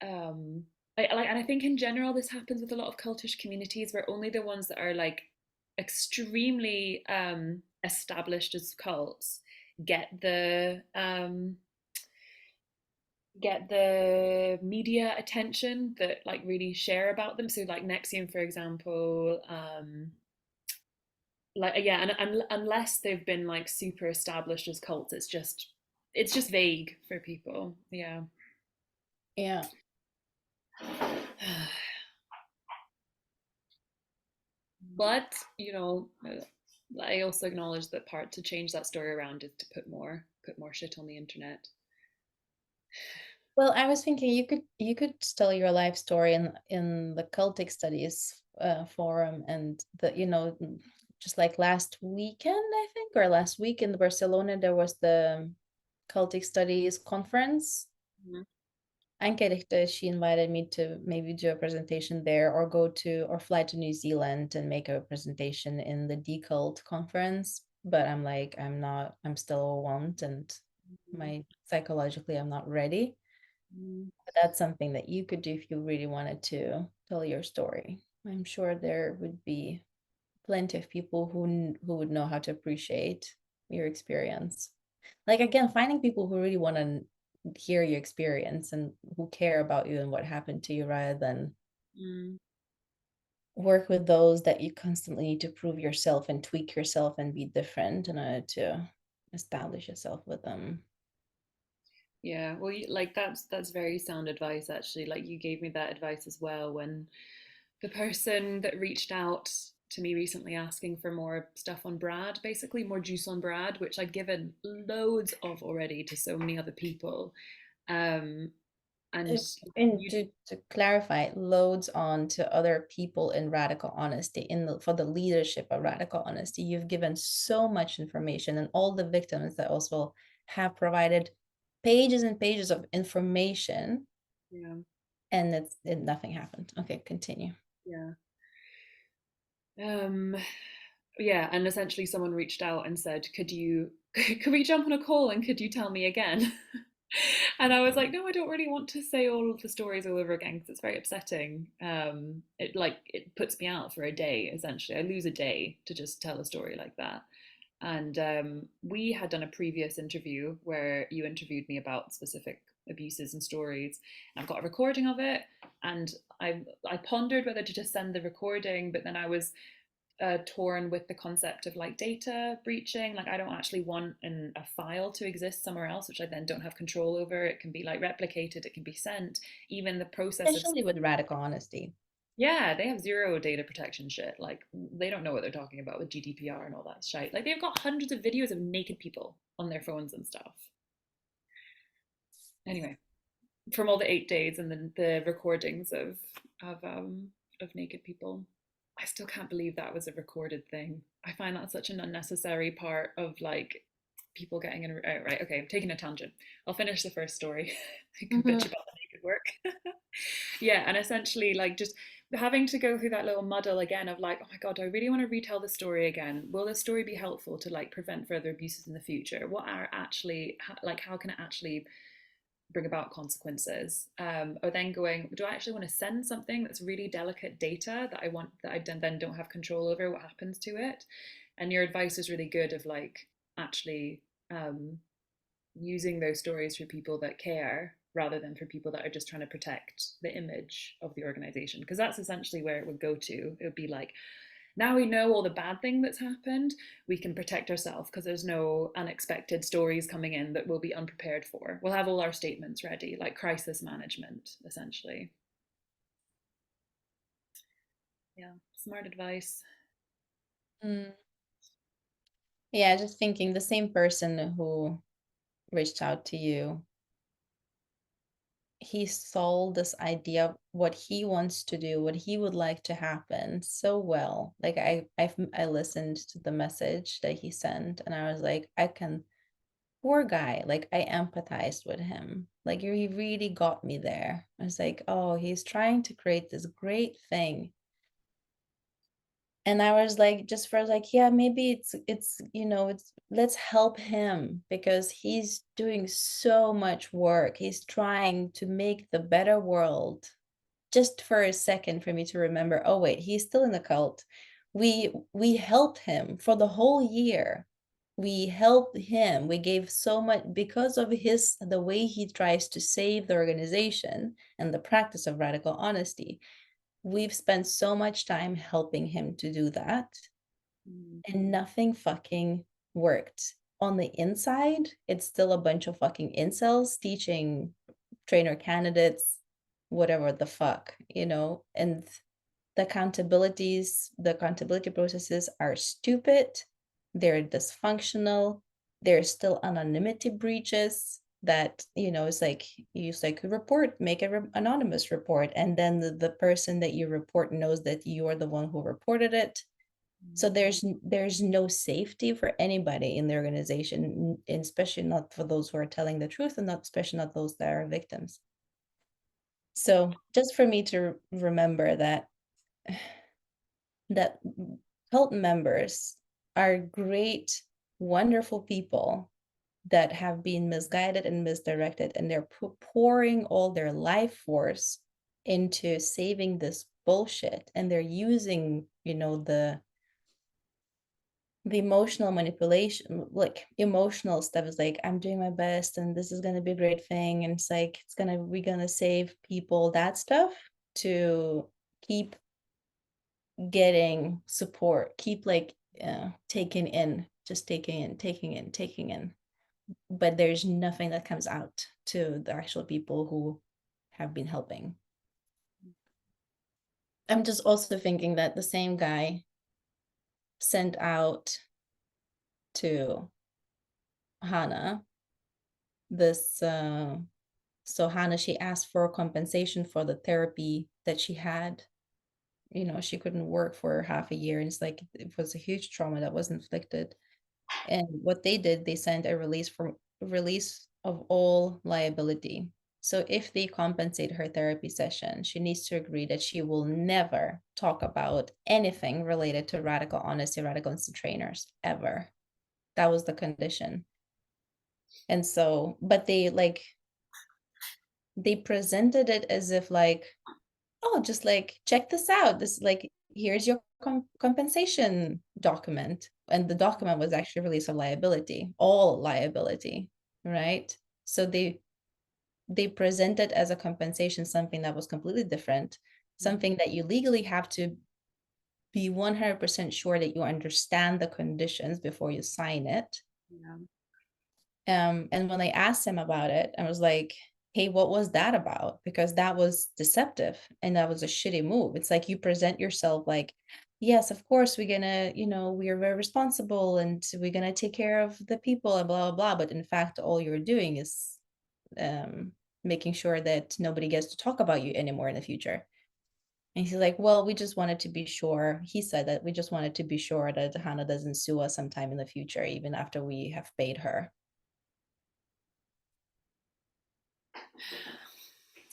um and I think in general this happens with a lot of cultish communities where only the ones that are like extremely established as cults get the media attention that like really share about them. So like Nexium, for example, like yeah, and unless they've been like super established as cults, it's just vague for people. Yeah. Yeah. But I also acknowledge that part to change that story around is to put more shit on the internet. Well, I was thinking you could tell your life story in the cultic studies forum, and just like last weekend, I think, or last week in Barcelona, there was the cultic studies conference. Mhm. Anke, she invited me to maybe do a presentation there, or go to or fly to New Zealand and make a presentation in the decult conference. But I'm like, I'm still a want, and my psychologically I'm not ready. Mhm. But that's something that you could do if you really wanted to tell your story. I'm sure there would be plenty of people who would know how to appreciate your experience. Like again, finding people who really want to hear your experience and who care about you and what happened to you, rather than Mm. work with those that you constantly need to prove yourself and tweak yourself and be different in order to establish yourself with them. Yeah, well, like that's very sound advice actually. Like you gave me that advice as well when the person that reached out to me recently asking for more stuff on Brad, basically more juice on Brad, which I'd given loads of already to so many other people. Um, and And you, to clarify, loads on to other people in radical honesty, for the leadership of radical honesty. You've given so much information, and all the victims that also have provided pages and pages of information, yeah, and nothing happened. Okay, continue. yeah. Um, yeah, and essentially someone reached out and said, could we jump on a call and could you tell me again? And I was like, no, I don't really want to say all of the stories all over again because it's very upsetting. It puts me out for a day essentially. I lose a day to just tell a story like that. And we had done a previous interview where you interviewed me about specific abuses and stories. And I've got a recording of it, and I pondered whether to just send the recording, but then I was torn with the concept of like data breaching. Like I don't actually want a file to exist somewhere else, which I then don't have control over. It can be like replicated, it can be sent. Even the process of Especially with radical honesty. yeah, they have zero data protection shit. Like they don't know what they're talking about with GDPR and all that shit. Like they've got hundreds of videos of naked people on their phones and stuff. Anyway, from all the 8 days and then the recordings of naked people. I still can't believe that was a recorded thing. I find that such an unnecessary part of like people getting in. Oh, right, okay, I'm taking a tangent. I'll finish the first story. I can bitch Mhm. about the naked work. Yeah, and essentially like just having to go through that little muddle again of like, oh my god, do I really want to retell the story again? Will this story be helpful to like prevent further abuses in the future? What are actually like how can it actually bring about consequences? Or then going, do I actually want to send something that's really delicate data that I then don't have control over? What happens to it? And your advice is really good of like actually using those stories for people that care rather than for people that are just trying to protect the image of the organization, because that's essentially where it would go to. It would be like, now we know all the bad thing that's happened, we can protect ourselves because there's no unexpected stories coming in that we'll be unprepared for. We'll have all our statements ready, like crisis management, essentially. Yeah, smart advice. Mm. Yeah, just thinking the same person who reached out to you, he sold this idea of what he wants to do, what he would like to happen so well. Like I listened to the message that he sent and I was like, I can, poor guy, like I empathized with him. Like he really got me there. I was like, oh, he's trying to create this great thing. And I was like, just for like, yeah, maybe it's it's, let's help him because he's doing so much work. He's trying to make the better world. Just for a second for me to remember, oh wait, he's still in the cult. We helped him for the whole year. We helped him. We gave so much because of the way he tries to save the organization and the practice of radical honesty. We've spent so much time helping him to do that, Mm. and nothing fucking worked. On the inside, it's still a bunch of fucking incels teaching trainer candidates whatever the fuck, and the accountability processes are stupid, they're dysfunctional, there's still anonymity breaches that, it's like you use like a report, make an anonymous report, and then the person that you report knows that you're the one who reported it. So there's no safety for anybody in the organization, and especially not for those who are telling the truth, and not especially not those that are victims. So just for me to remember that cult members are great, wonderful people that have been misguided and misdirected, and they're pouring all their life force into saving this bullshit, and they're using, the emotional manipulation, like emotional stuff is like, I'm doing my best and this is going to be a great thing, and it's like we're going to save people, that stuff, to keep getting support, keep like taking in, just taking in, but there's nothing that comes out to the actual people who have been helping. I'm just also thinking that the same guy sent out to Hannah this so Hannah, she asked for compensation for the therapy that she had. She couldn't work for half a year, and it's like it was a huge trauma that was inflicted. And what they did, they sent a release of all liability. So if they compensate her therapy session, she needs to agree that she will never talk about anything related to radical honesty, radical honesty trainers, ever. That was the condition. And so, but they presented it as if like, oh, just like check this out. This, like, here's your compensation document. And the document was actually release of liability, all liability, right? So they presented as a compensation something that was completely different, something that you legally have to be 100% sure that you understand the conditions before you sign it. Yeah. And when I asked him about it, I was like, hey, what was that about? Because that was deceptive and that was a shitty move. It's like you present yourself like, yes, of course, we're gonna, we are very responsible and we're gonna take care of the people and blah, blah, blah. But in fact, all you're doing is making sure that nobody gets to talk about you anymore in the future. And he's like, well, we just wanted to be sure. He said that we just wanted to be sure that Hannah doesn't sue us sometime in the future, even after we have paid her.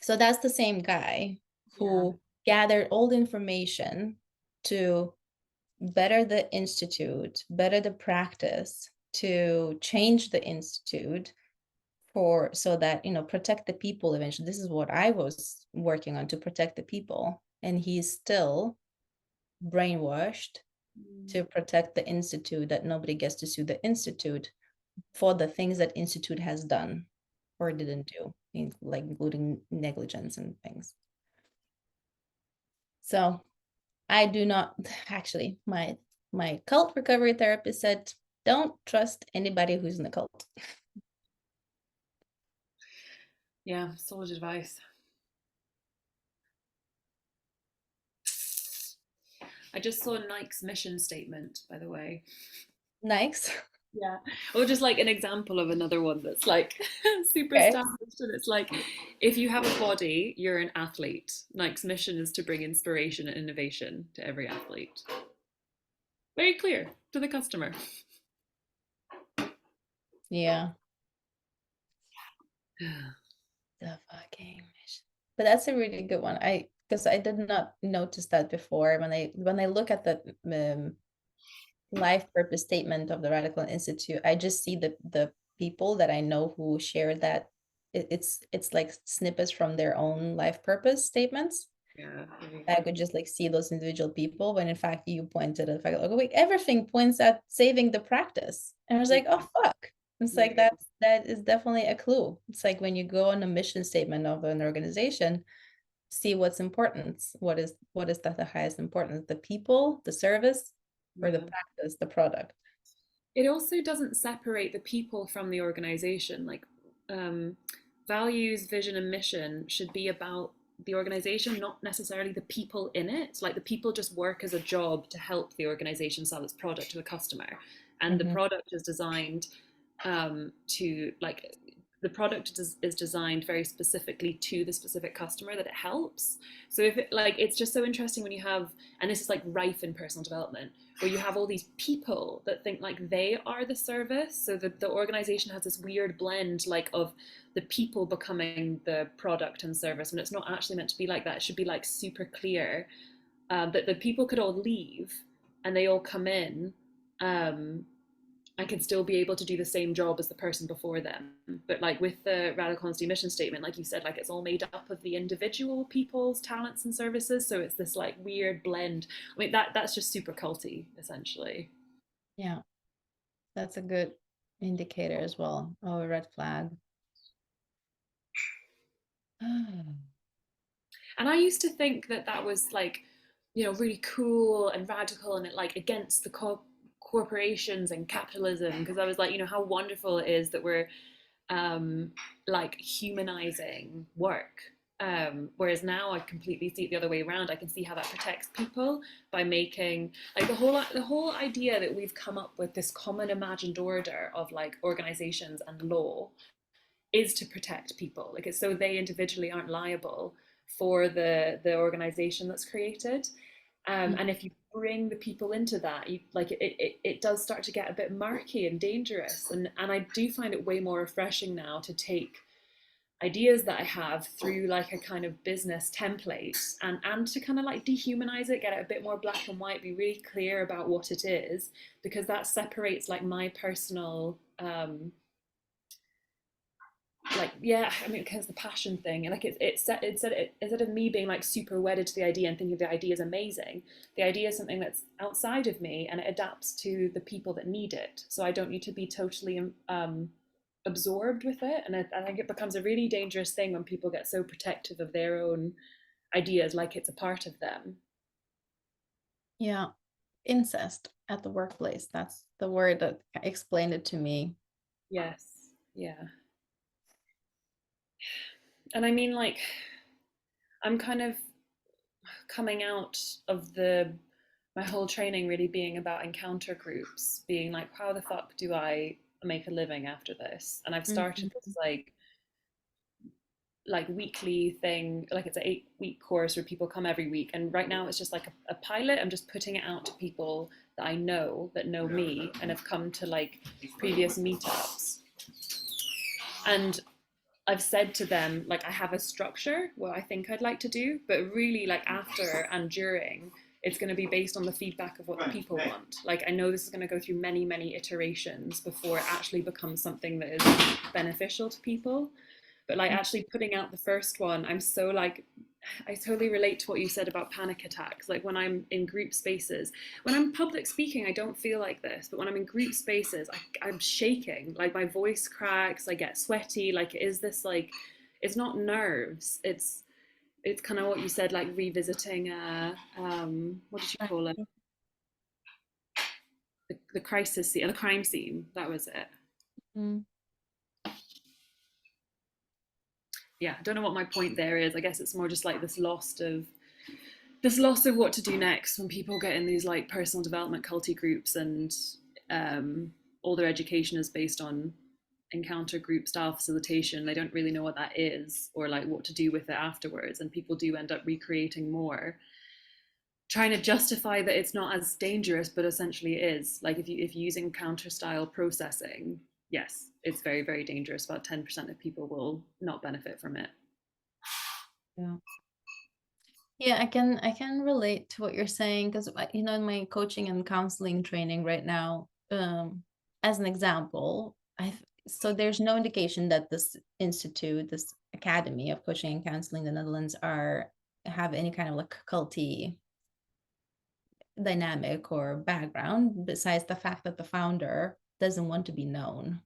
So that's the same guy Yeah. who gathered all the information to better the institute, better the practice, to change the institute for so that, protect the people eventually. This is what I was working on, to protect the people. And he's still brainwashed Mm. to protect the institute, that nobody gets to sue the institute. for the things that institute has done or didn't do, like including negligence and things. So I do not actually, my cult recovery therapist said, don't trust anybody who's in a cult. Yeah, solid advice. I just saw Nike's mission statement, by the way. Nice. Yeah. Or just like an example of another one that's like super Okay. established. And it's like, if you have a body, you're an athlete. Nike's mission is to bring inspiration and innovation to every athlete. Very clear to the customer. Yeah. The fucking mission. But that's a really good one. Because I did not notice that before. When I look at the life purpose statement of the Radical Institute, I just see the people that I know who share that. It's like snippets from their own life purpose statements. Yeah. I could just like see those individual people when in fact you pointed at the fact like, oh, wait, everything points at saving the practice. And I was Yeah. like, oh fuck. It's Yeah. like that is definitely a clue. It's like when you go on a mission statement of an organization, see what's important. What is that the highest importance? The people, the service, or the Yeah. practice, the product. It also doesn't separate the people from the organization. Like um, values, vision, and mission should be about the organization, not necessarily the people in it. Like the people just work as a job to help the organization sell its product to the customer, and the Mm-hmm. product is designed to like the product is designed very specifically to the specific customer that it helps. So if it like it's just so interesting when you have, and this is like rife in personal development, where you have all these people that think like they are the service. So the organization has this weird blend like of the people becoming the product and service when it's not actually meant to be like that. It should be like super clear that the people could all leave and they all come in um, and can still be able to do the same job as the person before them. But like with the Radical Honesty mission statement, like you said, like it's all made up of the individual people's talents and services. So it's this like weird blend. I mean, that's just super culty, essentially. Yeah, that's a good indicator as well. Oh, a red flag. And I used to think that that was like, really cool and radical and it like against the corporations and capitalism because I was like, how wonderful it is that we're like humanizing work. Whereas now I completely see it the other way around. I can see how that protects people by making like the whole idea that we've come up with this common imagined order of like organizations and law is to protect people. Like it's so they individually aren't liable for the organization that's created. And if you bring the people into that, it does start to get a bit murky and dangerous. And I do find it way more refreshing now to take ideas that I have through like a kind of business template and to kind of like dehumanize it, get it a bit more black and white, be really clear about what it is, because that separates like my personal like yeah, I mean because the passion thing and like instead of me being like super wedded to the idea and thinking the idea is amazing, the idea is something that's outside of me and it adapts to the people that need it, so I don't need to be totally absorbed with it. And I think it becomes a really dangerous thing when people get so protective of their own ideas like it's a part of them. Yeah, incest at the workplace. That's the word that explained it to me. Yes. Yeah. And I mean like I'm kind of coming out of the my whole training really being about encounter groups, being like, how the fuck do I make a living after this? And I've started Mhm. this like weekly thing, like it's an 8-week course where people come every week. And right now it's just like a pilot. I'm just putting it out to people that I know that know me and have come to like previous meetups. And I've said to them, like, I have a structure, what I think I'd like to do, but really, like, after and during, it's going to be based on the feedback of what the people want. Like, I know this is going to go through many, many iterations before it actually becomes something that is beneficial to people. But, like, actually putting out the first one, I'm so, like, I totally relate to what you said about panic attacks. Like when I'm in group spaces, when I'm public speaking, I don't feel like this, but when I'm in group spaces, I'm shaking. Like my voice cracks, I get sweaty. Like, is this like, it's not nerves. It's kind of what you said, like revisiting what did you call it? The crisis scene, the crime scene. That was it. Mm. Yeah, I don't know what my point there is. I guess it's more just like this loss of what to do next when people get in these like personal development culty groups and um, all their education is based on encounter group style facilitation. They don't really know what that is or like what to do with it afterwards, and people do end up recreating more, trying to justify that it's not as dangerous, but essentially it is. Like if you use encounter style processing, yes, it's very very dangerous. About 10% of people will not benefit from it. Yeah. Yeah, I can relate to what you're saying because in my coaching and counseling training right now, as an example, so there's no indication that this institute, this academy of coaching and counseling in the Netherlands have any kind of like culty dynamic or background besides the fact that the founder doesn't want to be known.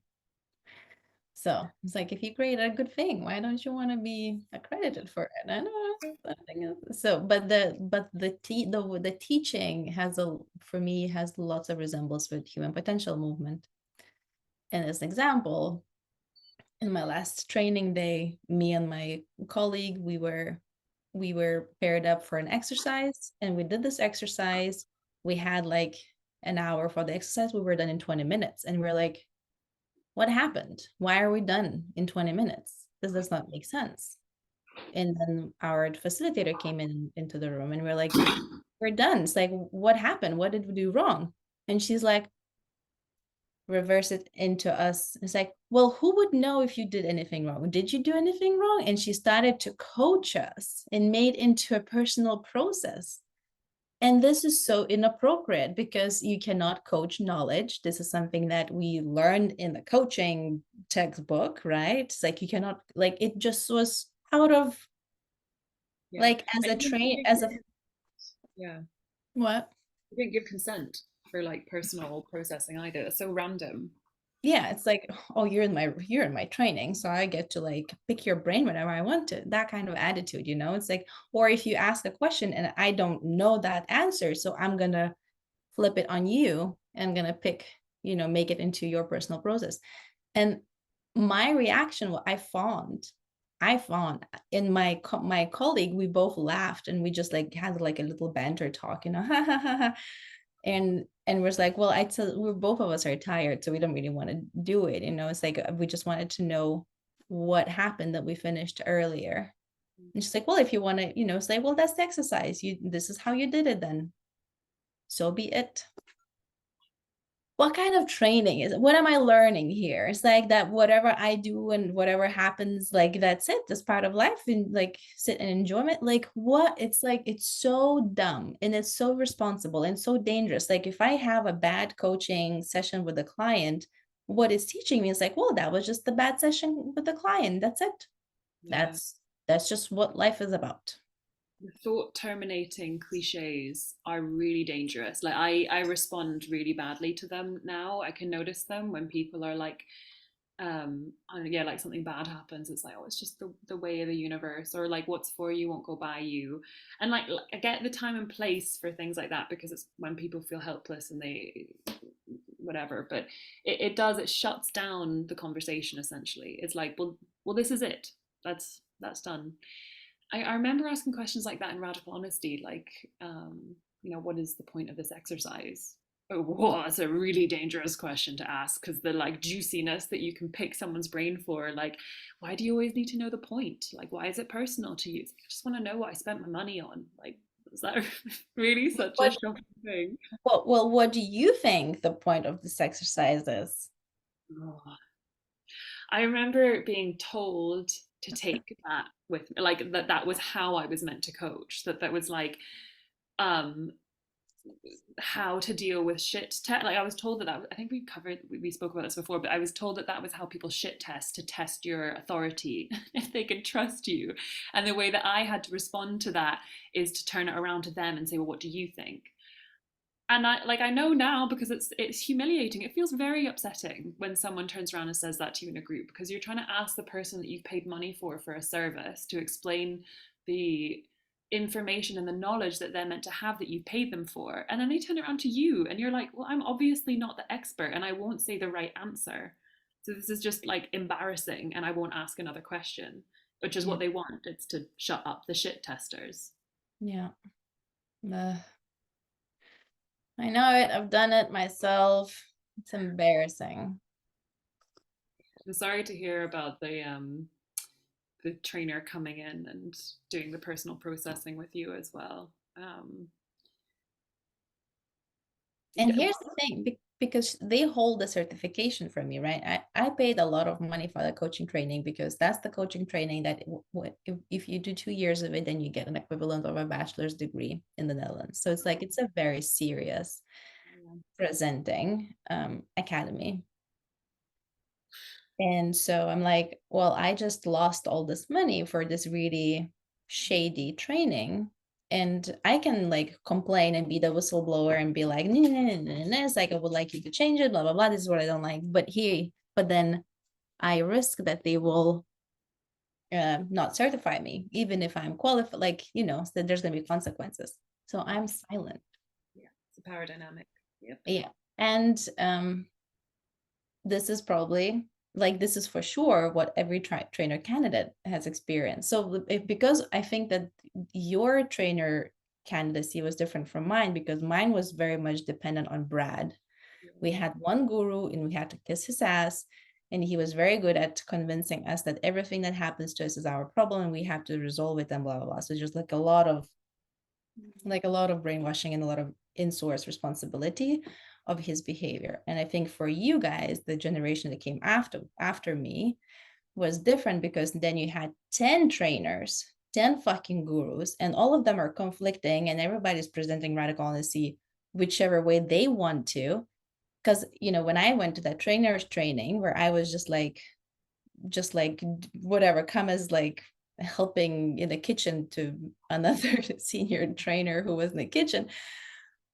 So it's like if you create a good thing, why don't you want to be accredited for it? I don't know. Something else. So, but the teaching for me has lots of resemblance with human potential movement. And as an example, in my last training day, me and my colleague, we were paired up for an exercise, and we did this exercise. We had like an hour for the exercise. We were done in 20 minutes, and we're like, what happened? Why are we done in 20 minutes? This does not make sense. And then our facilitator came into the room, and we're like, we're done. It's like, what happened? What did we do wrong? And she's like, reverse it into us. It's like, well, who would know if you did anything wrong? Did you do anything wrong? And she started to coach us and made into a personal process. And this is so inappropriate because you cannot coach knowledge. This is something that we learned in the coaching textbook, right? It's like you cannot, like, it just was out of, Yeah, like, as and a train, as a, yeah, what? you didn't give consent for like personal processing either. It's so random. Yeah, it's like, oh, you're in my training, so I get to like pick your brain whenever I want to. That kind of attitude, it's like, or if you ask a question and I don't know that answer, so I'm gonna flip it on you and gonna make it into your personal process. And my reaction, what I found in my colleague, we both laughed and we just like had like a little banter talk, and we're like, well, we're both of us are tired, so we don't really want to do it. It's like we just wanted to know what happened that we finished earlier. And she's like, well, if you want to, say, well, that's the exercise. This is how you did it then. So be it. What kind of training is it? What am I learning here? It's like that whatever I do and whatever happens, like that's it. That's part of life, and like sit and enjoyment. Like what? It's like it's so dumb and it's so responsible and so dangerous. Like if I have a bad coaching session with a client, what it's teaching me is like, well, that was just the bad session with the client. That's it. Yeah. That's just what life is about. The thought terminating cliches are really dangerous. Like I respond really badly to them now. I can notice them when people are like, yeah, like something bad happens. It's like, oh, it's just the way of the universe, or like what's for you won't go by you. And like I get the time and place for things like that because it's when people feel helpless and they whatever, but it shuts down the conversation essentially. It's like, well, this is it. That's done. I remember asking questions like that in Radical Honesty, like, what is the point of this exercise? Oh, whoa, that's a really dangerous question to ask because the like juiciness that you can pick someone's brain for, like, why do you always need to know the point? Like, why is it personal to you? I just want to know what I spent my money on. Like, is that really such a What, shocking thing? what do you think the point of this exercise is? Oh. I remember being told to take that with like that was how I was meant to coach. That was like um how to deal with shit test. Like I was told that, I think we spoke about this before, but I was told that that was how people shit test, to test your authority if they can trust you. And the way that I had to respond to that is to turn it around to them and say, well, what do you think? And I know now, because it's humiliating. It feels very upsetting when someone turns around and says that to you in a group, because you're trying to ask the person that you've paid money for a service to explain the information and the knowledge that they're meant to have, that you paid them for, and then they turn around to you and you're like, well, I'm obviously not the expert and I won't say the right answer, so this is just like embarrassing, and I won't ask another question, which is Yeah. what they want. It's to shut up the shit testers. Yeah. Uh, I know it. I've done it myself. It's embarrassing. I'm sorry to hear about the trainer coming in and doing the personal processing with you as well. And here's the thing, because they hold the certification from me, right? I paid a lot of money for the coaching training, because that's the coaching training that if you do 2 years of it, then you get an equivalent of a bachelor's degree in the Netherlands. So it's like, it's a very serious presenting academy. And so I'm like, well, I just lost all this money for this really shady training. And I can like complain and be the whistleblower and be like, nah, nah, nah, nah, nah. It's like, I would like you to change it, blah, blah, blah. This is what I don't like. But then I risk that they will not certify me, even if I'm qualified, like, so there's going to be consequences. So Yeah, I'm silent. yeah, it's a power dynamic. Yep. Yeah. And this is probably, like, this is for sure what every trainer candidate has experienced. So because I think that your trainer candidacy was different from mine, because mine was very much dependent on Brad. We had one guru and we had to kiss his ass, and he was very good at convincing us that everything that happens to us is our problem and we have to resolve it and blah blah blah. So just like a lot of brainwashing and a lot of in-source responsibility of his behavior. And I think for you guys, the generation that came after me, was different, because then you had 10 trainers, 10 fucking gurus, and all of them are conflicting and everybody's presenting radical honesty whichever way they want to. Because when I went to that trainer's training, where I was just like whatever, come as like helping in the kitchen to another senior trainer who was in the kitchen.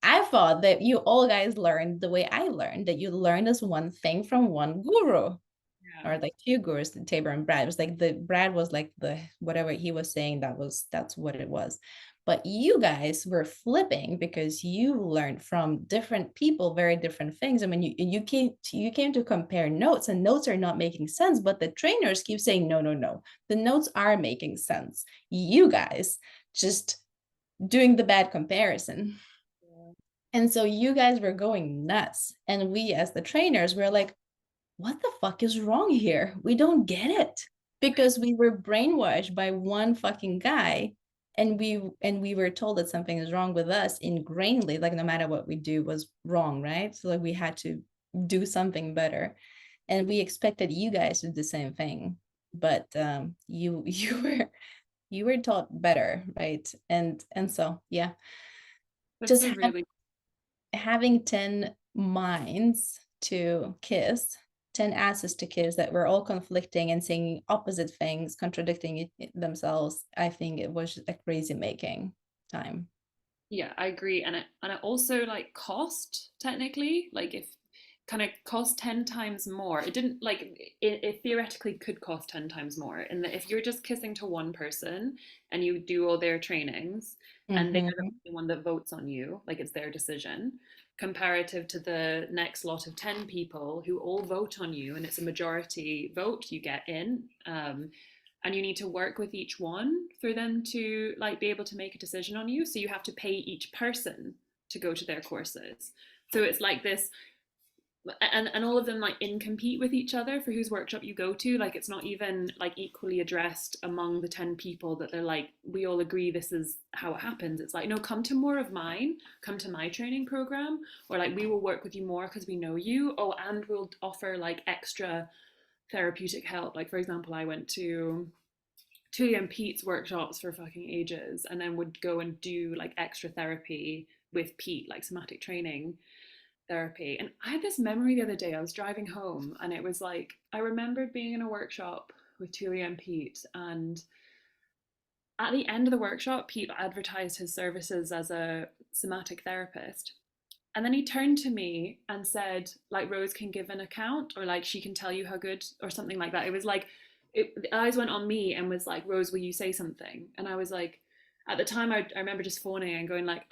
I thought that you all guys learned the way I learned, that you learned as one thing from one guru, Yeah. or like two gurus, Tabor and Brad. It was like the Brad was like the whatever he was saying, that's what it was. But you guys were flipping, because you learned from different people very different things. I mean, you came to compare notes, and notes are not making sense, but the trainers keep saying, no, no, no, the notes are making sense. You guys just doing the bad comparison. Yeah. And so you guys were going nuts. And we, as the trainers, were like, what the fuck is wrong here? We don't get it. Because we were brainwashed by one fucking guy, and we were told that something is wrong with us ingrainedly, like no matter what we do was wrong, right? So like we had to do something better. And we expected you guys to do the same thing. But you were taught better, right? And so yeah, That's just a really, having 10 minds to kiss, 10 asses to kiss, that were all conflicting and saying opposite things, contradicting themselves. I think it was just a crazy making time. yeah, I agree. And it also like cost, technically, like if kind of cost 10 times more. It didn't like it theoretically could cost 10 times more. And that if you're just kissing to one person and you do all their trainings and they're the Mm-hmm. only one that votes on you, like it's their decision, comparative to the next lot of 10 people who all vote on you and it's a majority vote you get in. And you need to work with each one for them to like be able to make a decision on you. So you have to pay each person to go to their courses. So it's like this, and all of them like in compete with each other for whose workshop you go to. Like it's not even like equally addressed among the 10 people that they're like, we all agree this is how it happens. It's like, no, come to more of mine, come to my training program, or like we will work with you more because we know you. Oh, and we'll offer like extra therapeutic help. Like for example, I went to Tulia and Pete's workshops for fucking ages, and then would go and do like extra therapy with Pete, like somatic training therapy. And I had this memory the other day. I was driving home, and it was like I remembered being in a workshop with Tulia and Pete, and at the end of the workshop, Pete advertised his services as a somatic therapist. And then he turned to me and said, like, Rose can give an account, or like she can tell you how good, or something like that. It was like, the eyes went on me and was like, Rose, will you say something? And I was like, at the time, I remember just phoning and going, like,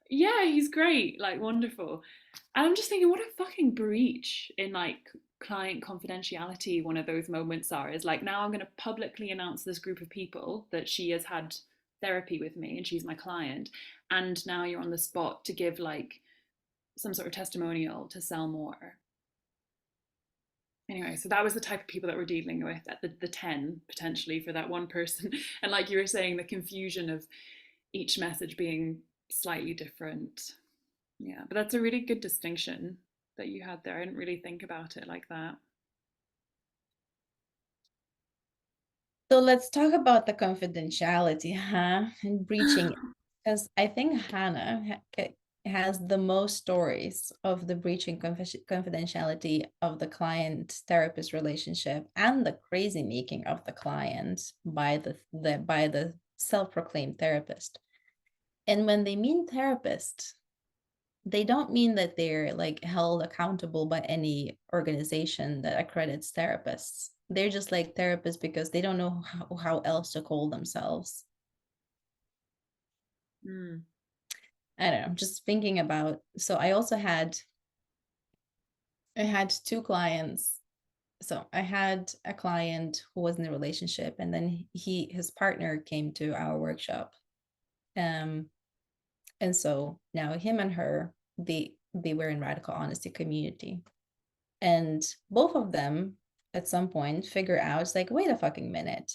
yeah, he's great, like, wonderful. And I'm just thinking, what a fucking breach in like client confidentiality one of those moments are. Is like, now I'm going to publicly announce this group of people that she has had therapy with me and she's my client. And now you're on the spot to give like some sort of testimonial to sell more. Anyway, so that was the type of people that we're dealing with at the 10 potentially for that one person. And like you were saying, the confusion of each message being slightly different. Yeah, but that's a really good distinction that you had there. I didn't really think about it like that. So let's talk about the confidentiality, huh? And breaching, because I think Hannah has the most stories of the breaching confidentiality of the client therapist relationship and the crazy making of the client by the self-proclaimed therapist. And when they mean therapist, they don't mean that they're like held accountable by any organization that accredits therapists. They're just like therapists because they don't know how else to call themselves. Mm. I don't know. I'm just thinking about. So I had two clients. So I had a client who was in a relationship, and then his partner came to our workshop. Um, and so now him and her, they were in radical honesty community. And both of them at some point figure out, it's like, wait a fucking minute.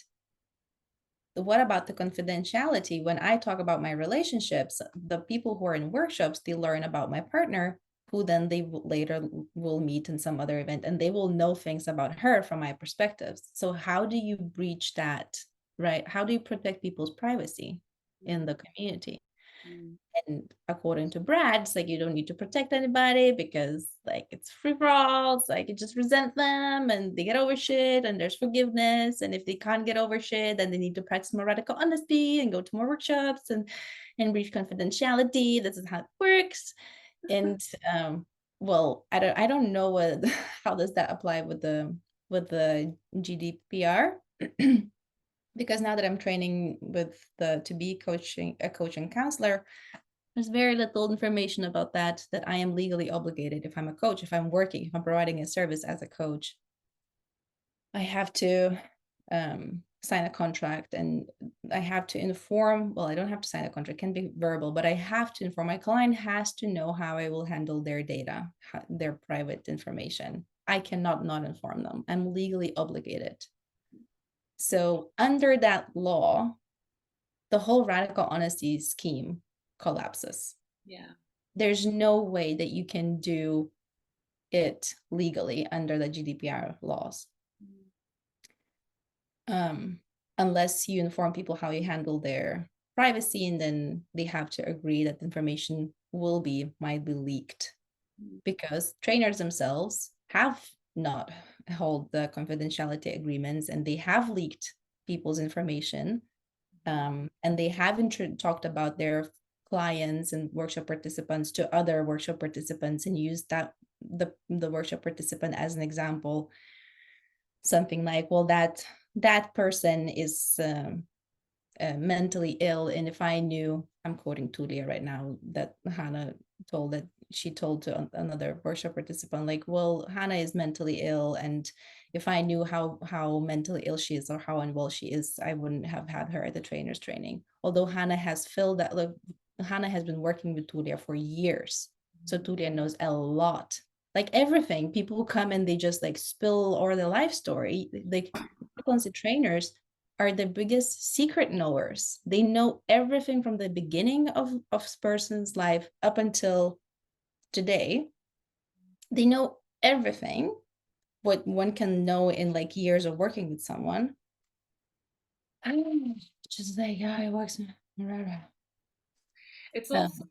What about the confidentiality? When I talk about my relationships, the people who are in workshops, they learn about my partner, who then they later will meet in some other event, and they will know things about her from my perspectives. So how do you breach that, right? How do you protect people's privacy in the community? Mm. And according to Brad, it's like you don't need to protect anybody because like it's free for all. It's like you just resent them and they get over shit and there's forgiveness. And if they can't get over shit, then they need to practice more radical honesty and go to more workshops and reach confidentiality. This is how it works. And well, I don't know what how does that apply with the GDPR. Because now that I'm training with the to be coaching a coach and counselor, there's very little information about that I am legally obligated if I'm a coach, if I'm working, if I'm providing a service as a coach. I have to sign a contract and I have to inform, well, I don't have to sign a contract, it can be verbal, but I have to inform my client has to know how I will handle their data, their private information. I cannot not inform them. I'm legally obligated. So under that law, the whole radical honesty scheme collapses. Yeah. There's no way that you can do it legally under the GDPR laws. Um, Unless you inform people how you handle their privacy, and then they have to agree that the information might be leaked, because trainers themselves have not held the confidentiality agreements and they have leaked people's information. And they haven't talked about their clients and workshop participants to other workshop participants and used the workshop participant as an example. Something like, well, that person is mentally ill, and if I knew, I'm quoting Tulia right now, that Hannah she told to another workshop participant, like, well, Hannah is mentally ill, and if I knew how mentally ill she is or how unwell she is, I wouldn't have had her at the trainers training. Although Hannah has filled that, look, Hannah has been working with Tulia for years, so Tulia knows a lot, like everything. People come and they just like spill or their life story, like frequency trainers are the biggest secret knowers. They know everything from the beginning of a person's life up until today. They know everything what one can know in like years of working with someone. Just like, yeah, it works. It's Uh, also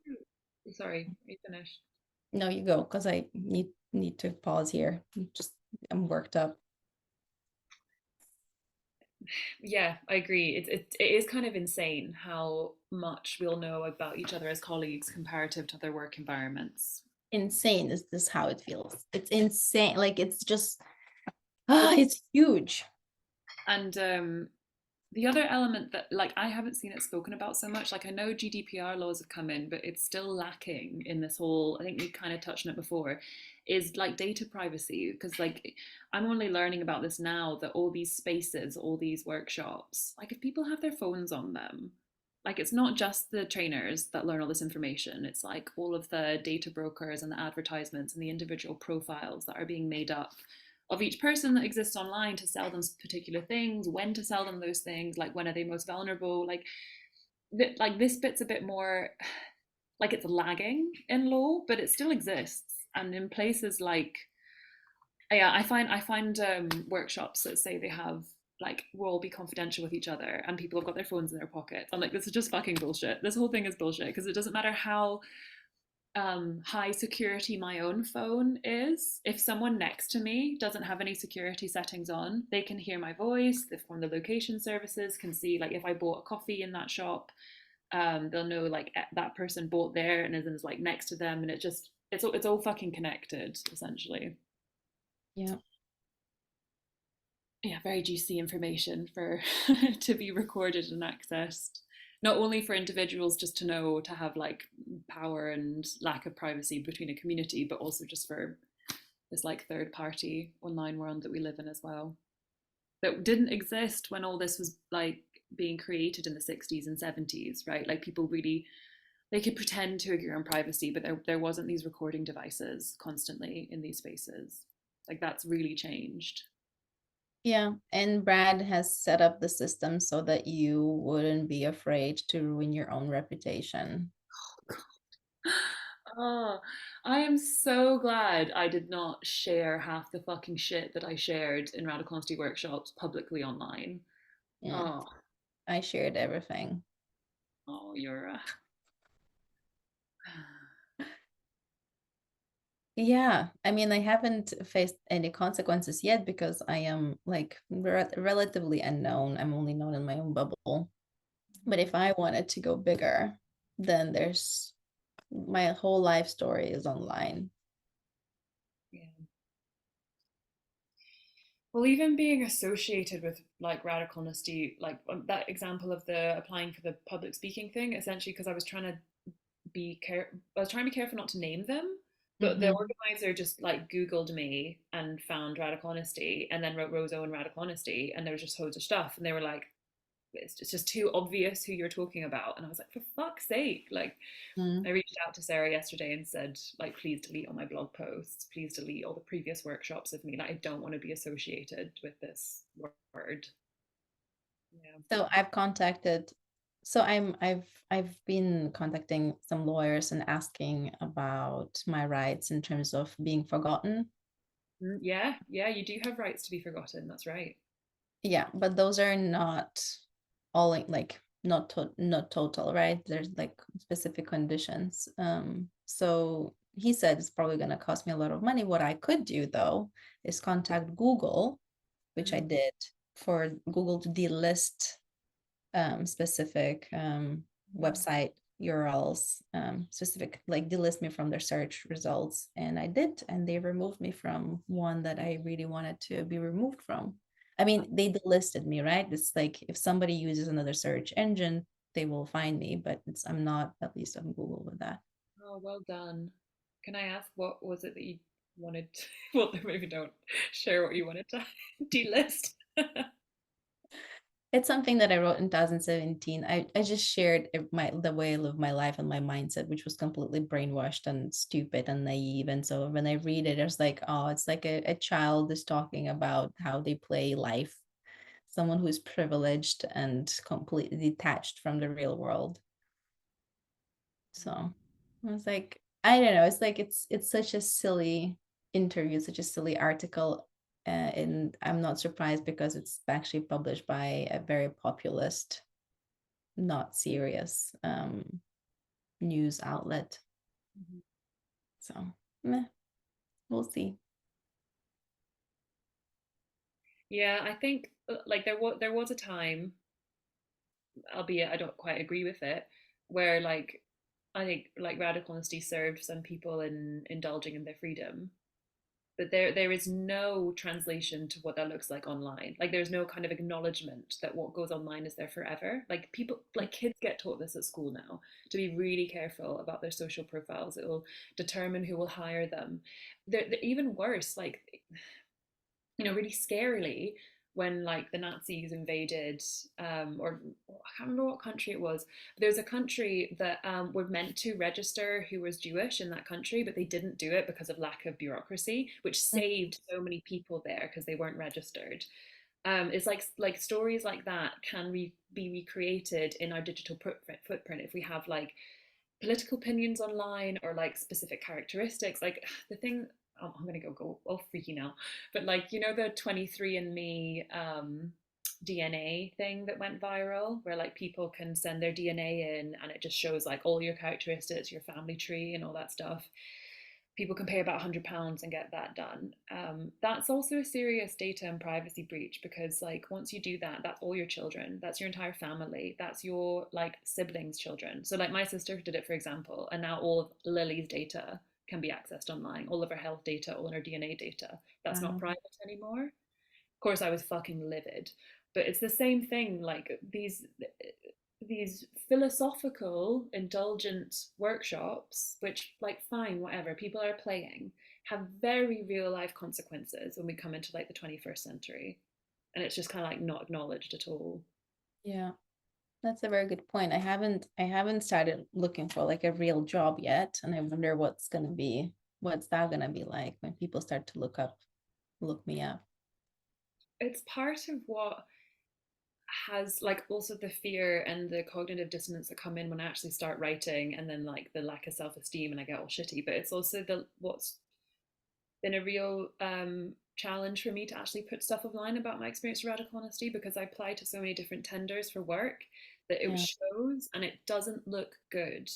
Sorry, are you finished? No, you go, because I need to pause here. I'm worked up. Yeah, I agree. It is kind of insane how much we'll know about each other as colleagues comparative to other work environments. Insane is this how it feels. It's insane. Like it's just Well, it's huge. and the other element that like I haven't seen it spoken about so much, like I know GDPR laws have come in, but it's still lacking in this whole, I think we kind of touched on it before, is like data privacy. Because like I'm only learning about this now, that all these spaces, all these workshops, like if people have their phones on them, like it's not just the trainers that learn all this information, it's like all of the data brokers and the advertisements and the individual profiles that are being made up of each person that exists online to sell them particular things, when to sell them those things, like when are they most vulnerable, like this bit's a bit more like it's lagging in law, but it still exists. And in places like, yeah, I find workshops that say they have like we'll all be confidential with each other and people have got their phones in their pockets. I'm like, this is just fucking bullshit. This whole thing is bullshit because it doesn't matter how high security my own phone is. If someone next to me doesn't have any security settings on, they can hear my voice. From the location services can see like if I bought a coffee in that shop, they'll know like that person bought there and is like next to them, and it's all fucking connected essentially. Yeah. Yeah, very juicy information for to be recorded and accessed. Not only for individuals just to know to have like power and lack of privacy between a community, but also just for this like third party online world that we live in as well. That didn't exist when all this was like being created in the 60s and 70s, right? Like people really they could pretend to agree on privacy, but there wasn't these recording devices constantly in these spaces. Like that's really changed. Yeah, and Brad has set up the system so that you wouldn't be afraid to ruin your own reputation. Oh, I am so glad I did not share half the fucking shit that I shared in radical honesty workshops publicly online. Yeah, Oh, I shared everything. oh, you're Yeah, I mean, I haven't faced any consequences yet because I am like relatively unknown. I'm only known in my own bubble. But if I wanted to go bigger, then there's my whole life story is online. yeah. Well, even being associated with like radical honesty, like that example of the applying for the public speaking thing, essentially because I was trying to be careful not to name them, but the Mm-hmm. organizer just like Googled me and found radical honesty and then wrote Roseau and radical honesty, and there was just loads of stuff, and they were like, it's just too obvious who you're talking about. And I was like, for fuck's sake. Like, I reached out to Sarah yesterday and said, like, please delete all my blog posts. Please delete all the previous workshops of me. Like, I don't want to be associated with this word. Yeah. So I've contacted, so I've been contacting some lawyers and asking about my rights in terms of being forgotten. Yeah. Yeah. You do have rights to be forgotten. That's right. Yeah, but those are not all like not total, right? There's like specific conditions. So he said it's probably gonna cost me a lot of money. What I could do though is contact Google, which I Mm. did, for Google to delist specific website URLs, specific like delist me from their search results, and I did, and they removed me from one that I really wanted to be removed from. I mean, they delisted me, right? It's like if somebody uses another search engine, they will find me, but I'm not at least on Google with that. Oh, well done. Can I ask what was it that you wanted? Well, maybe don't share what you wanted to delist. It's something that I wrote in 2017. I just shared the way I live my life and my mindset, which was completely brainwashed and stupid and naive. And so when I read it, it's like, oh, it's like a child is talking about how they play life, someone who is privileged and completely detached from the real world. So I was like, I don't know. It's like it's such a silly interview, such a silly article, and I'm not surprised because it's actually published by a very populist, not serious news outlet. Mhm. So, meh, we'll see. Yeah, I think like there was a time, albeit I don't quite agree with it, where like I think like radical honesty served some people in indulging in their freedom, but there is no translation to what that looks like online. Like there's no kind of acknowledgement that what goes online is there forever. Like people, like kids get taught this at school now, to be really careful about their social profiles. It will determine who will hire them. They're even worse, like, really scarily, when like the Nazis invaded, or I can't remember what country it was, but there was a country that were meant to register who was Jewish in that country, but they didn't do it because of lack of bureaucracy, which saved so many people there because they weren't registered. It's like stories like that can be recreated in our digital footprint if we have like political opinions online or like specific characteristics. Like the thing, I'm gonna go all freaky now, but like the 23andMe DNA thing that went viral, where like people can send their DNA in and it just shows like all your characteristics, your family tree, and all that stuff. People can pay about £100 and get that done. That's also a serious data and privacy breach, because like once you do that, that's all your children, that's your entire family, that's your like siblings' children. So like my sister did it, for example, and now all of Lily's data can be accessed online, all of her health data, all of her DNA data. That's not Wow. private anymore. Of course, I was fucking livid, but it's the same thing. Like these philosophical indulgent workshops, which like fine, whatever, people are playing, have very real life consequences when we come into like the 21st century, and it's just kind of like not acknowledged at all. Yeah, that's a very good point. I haven't started looking for like a real job yet, and I wonder what's that gonna be like when people start to look me up. It's part of what has like also the fear and the cognitive dissonance that come in when I actually start writing, and then like the lack of self-esteem and I get all shitty. But it's also the what's been a real challenge for me to actually put stuff online about my experience of radical honesty, because I apply to so many different tenders for work that it Yeah. shows, and it doesn't look good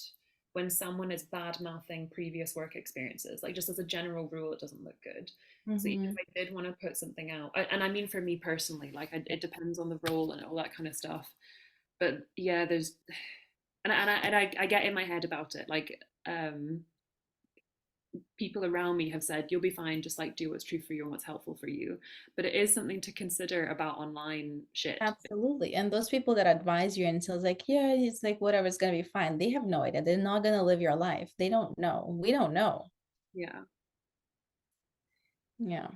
when someone is bad mouthing previous work experiences. Like just as a general rule, it doesn't look good. So even if Mm-hmm. I did want to put something out, and I mean for me personally, like it depends on the role and all that kind of stuff. But yeah, there's and I get in my head about it. Like people around me have said you'll be fine, just like do what's true for you and what's helpful for you, but it is something to consider about online shit. Absolutely. And those people that advise you and says like, yeah, it's like whatever, it's gonna be fine. They have no idea. They're not gonna live your life. They don't know. We don't know. Yeah, Yeah.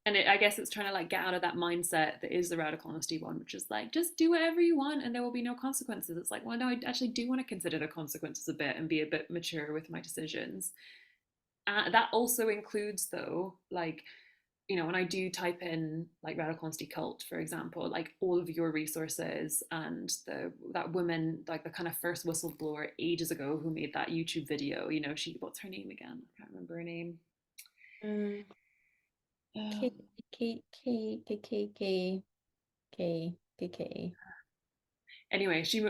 and I guess it's trying to like get out of that mindset that is the radical honesty one, which is like just do whatever you want and there will be no consequences. It's like, well, no, I actually do want to consider the consequences a bit and be a bit mature with my decisions. That also includes though, like, when I do type in like radical honesty cult, for example, like all of your resources and that woman, like the kind of first whistleblower ages ago who made that YouTube video, she, what's her name again? I can't remember her name. Mm. K Um, K K K K K K K K. anyway, she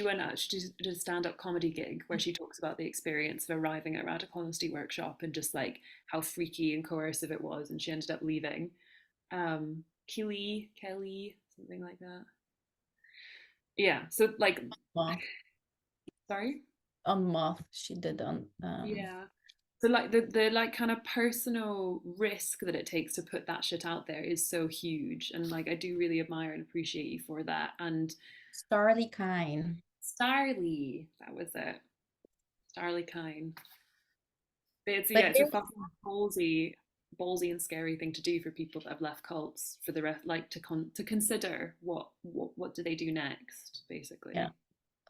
went out. She did a stand up comedy gig where she talks about the experience of arriving at radical honesty workshop and just like how freaky and coercive it was, and she ended up leaving. Kelly, something like that. Yeah. So like, Moth. sorry. On Moth. She did on Yeah. So like the like kind of personal risk that it takes to put that shit out there is so huge, and like I do really admire and appreciate you for that. And Starly Kine. Starly, that was it. Starly Kine. But But it's a there's fucking ballsy and scary thing to do for people that have left cults for the rest, like to consider what do they do next, yeah. basically.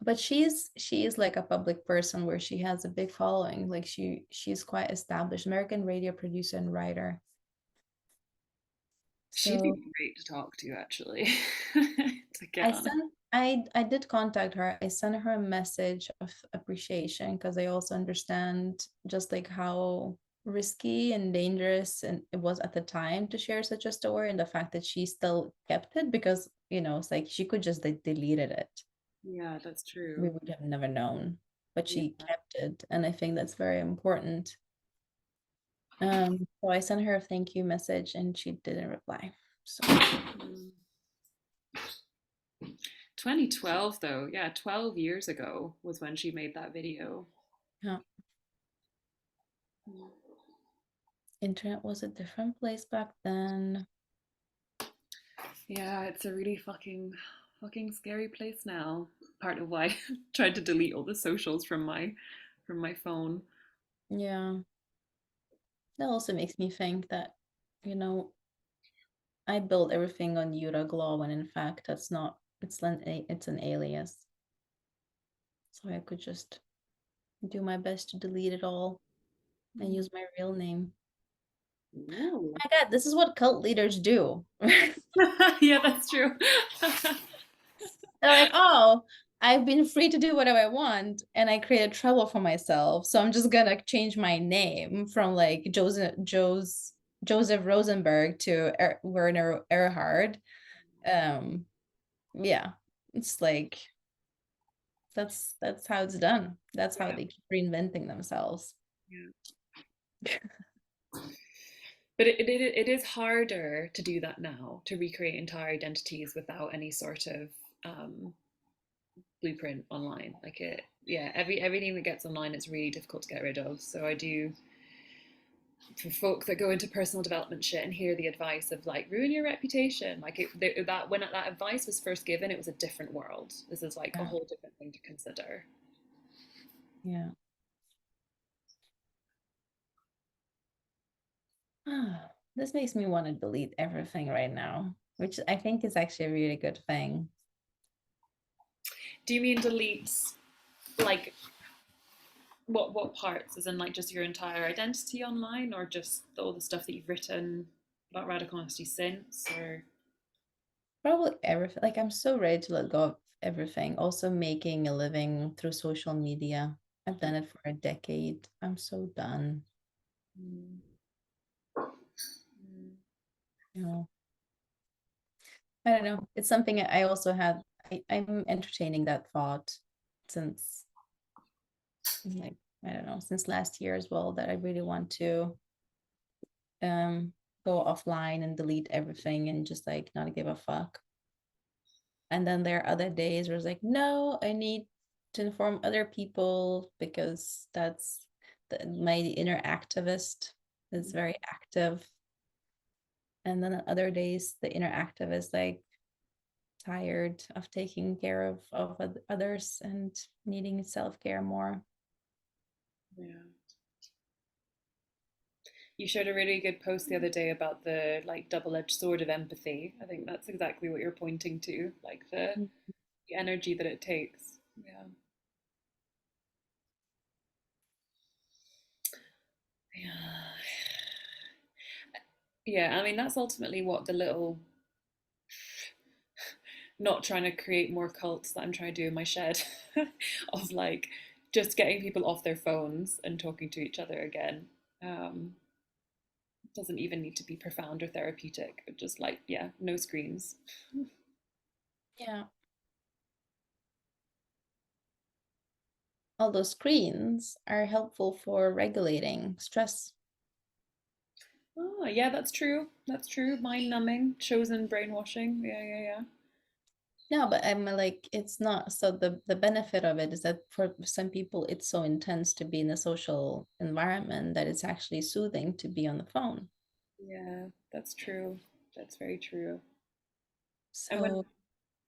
But she's like a public person where she has a big following. Like she's quite established. American radio producer and writer. She'd be So great to talk to, actually, to get I on it. sent I did contact her. I sent her a message of appreciation because I also understand just like how risky and dangerous and it was at the time to share such a story, and the fact that she still kept it because it's like she could just like deleted it. Yeah, that's We true. would have never known. but Yeah. she kept it, and I think that's very important. So I sent her a thank you message and she didn't reply. So Mm. 2012 though, yeah, 12 years ago was when she made that video. yeah, internet was a different place back then. Yeah, it's a really fucking scary place now. Part of why I tried to delete all the socials from my phone. Yeah. That also makes me think that, you know, I built everything on Utaglaw when in fact that's not, it's an alias. So I could just do my best to delete it all and use my real name. Ooh. My God, this is what cult leaders do. They're Yeah, that's true. like, oh, I've been free to do whatever I want, and I created trouble for myself. So I'm just gonna change my name from like Joseph Rosenberg to Werner Erhard. Um, yeah, it's like that's how it's done. That's how Yeah, they keep reinventing themselves. yeah. But it is harder to do that now, to recreate entire identities without any sort of um, blueprint online. Like it, yeah, everything that gets online, it's really difficult to get rid of. So I do, for folk that go into personal development shit and hear the advice of like ruin your reputation, like that when that advice was first given, it was a different world. This is like a Yeah, whole different thing to consider. yeah. This makes me want to delete everything right now, which I think is actually a really good thing. Do you mean delete like what parts? As in like just your entire identity online, or just all the stuff that you've written about radical honesty since, or Probably everything. Like I'm so ready to let go of everything. Also making a living through social media. I've done it for a decade. I'm so done. mm, You know, I don't know. It's something I also have. I'm entertaining that thought since like I don't know, since last year as well, that I really want to um go offline and delete everything and just like not give a fuck. And then there are other days where it's like, no, I need to inform other people because my inner activist is very active. And then on other days, the inner activist like tired of taking care of others and needing self-care more. yeah. You shared a really good post the other day about the like double-edged sword of empathy. I think that's exactly what you're pointing to, like the energy that it takes. Yeah. Yeah. Yeah, I mean that's ultimately what the little not trying to create more cults that I'm trying to do in my shed of like just getting people off their phones and talking to each other again. Um, doesn't even need to be profound or therapeutic, but just like, yeah, no screens. Yeah. Although screens are helpful for regulating stress. Oh, yeah, that's true. That's true. Mind numbing, chosen brainwashing. Yeah, yeah, yeah. No, but I'm like, it's not. So the benefit of it is that for some people, it's so intense to be in a social environment that it's actually soothing to be on the phone. Yeah, that's true. That's very true. And So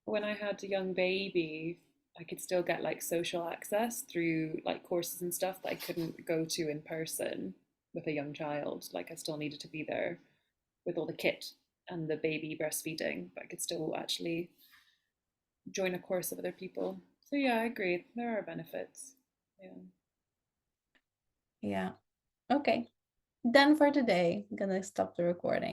when I had a young baby, I could still get like social access through like courses and stuff that I couldn't go to in person with a young child. Like I still needed to be there with all the kit and the baby breastfeeding, but I could still actually join a course of other people. So yeah, I agree. There are benefits. Yeah. yeah, okay. Done for today. I'm gonna stop the recording.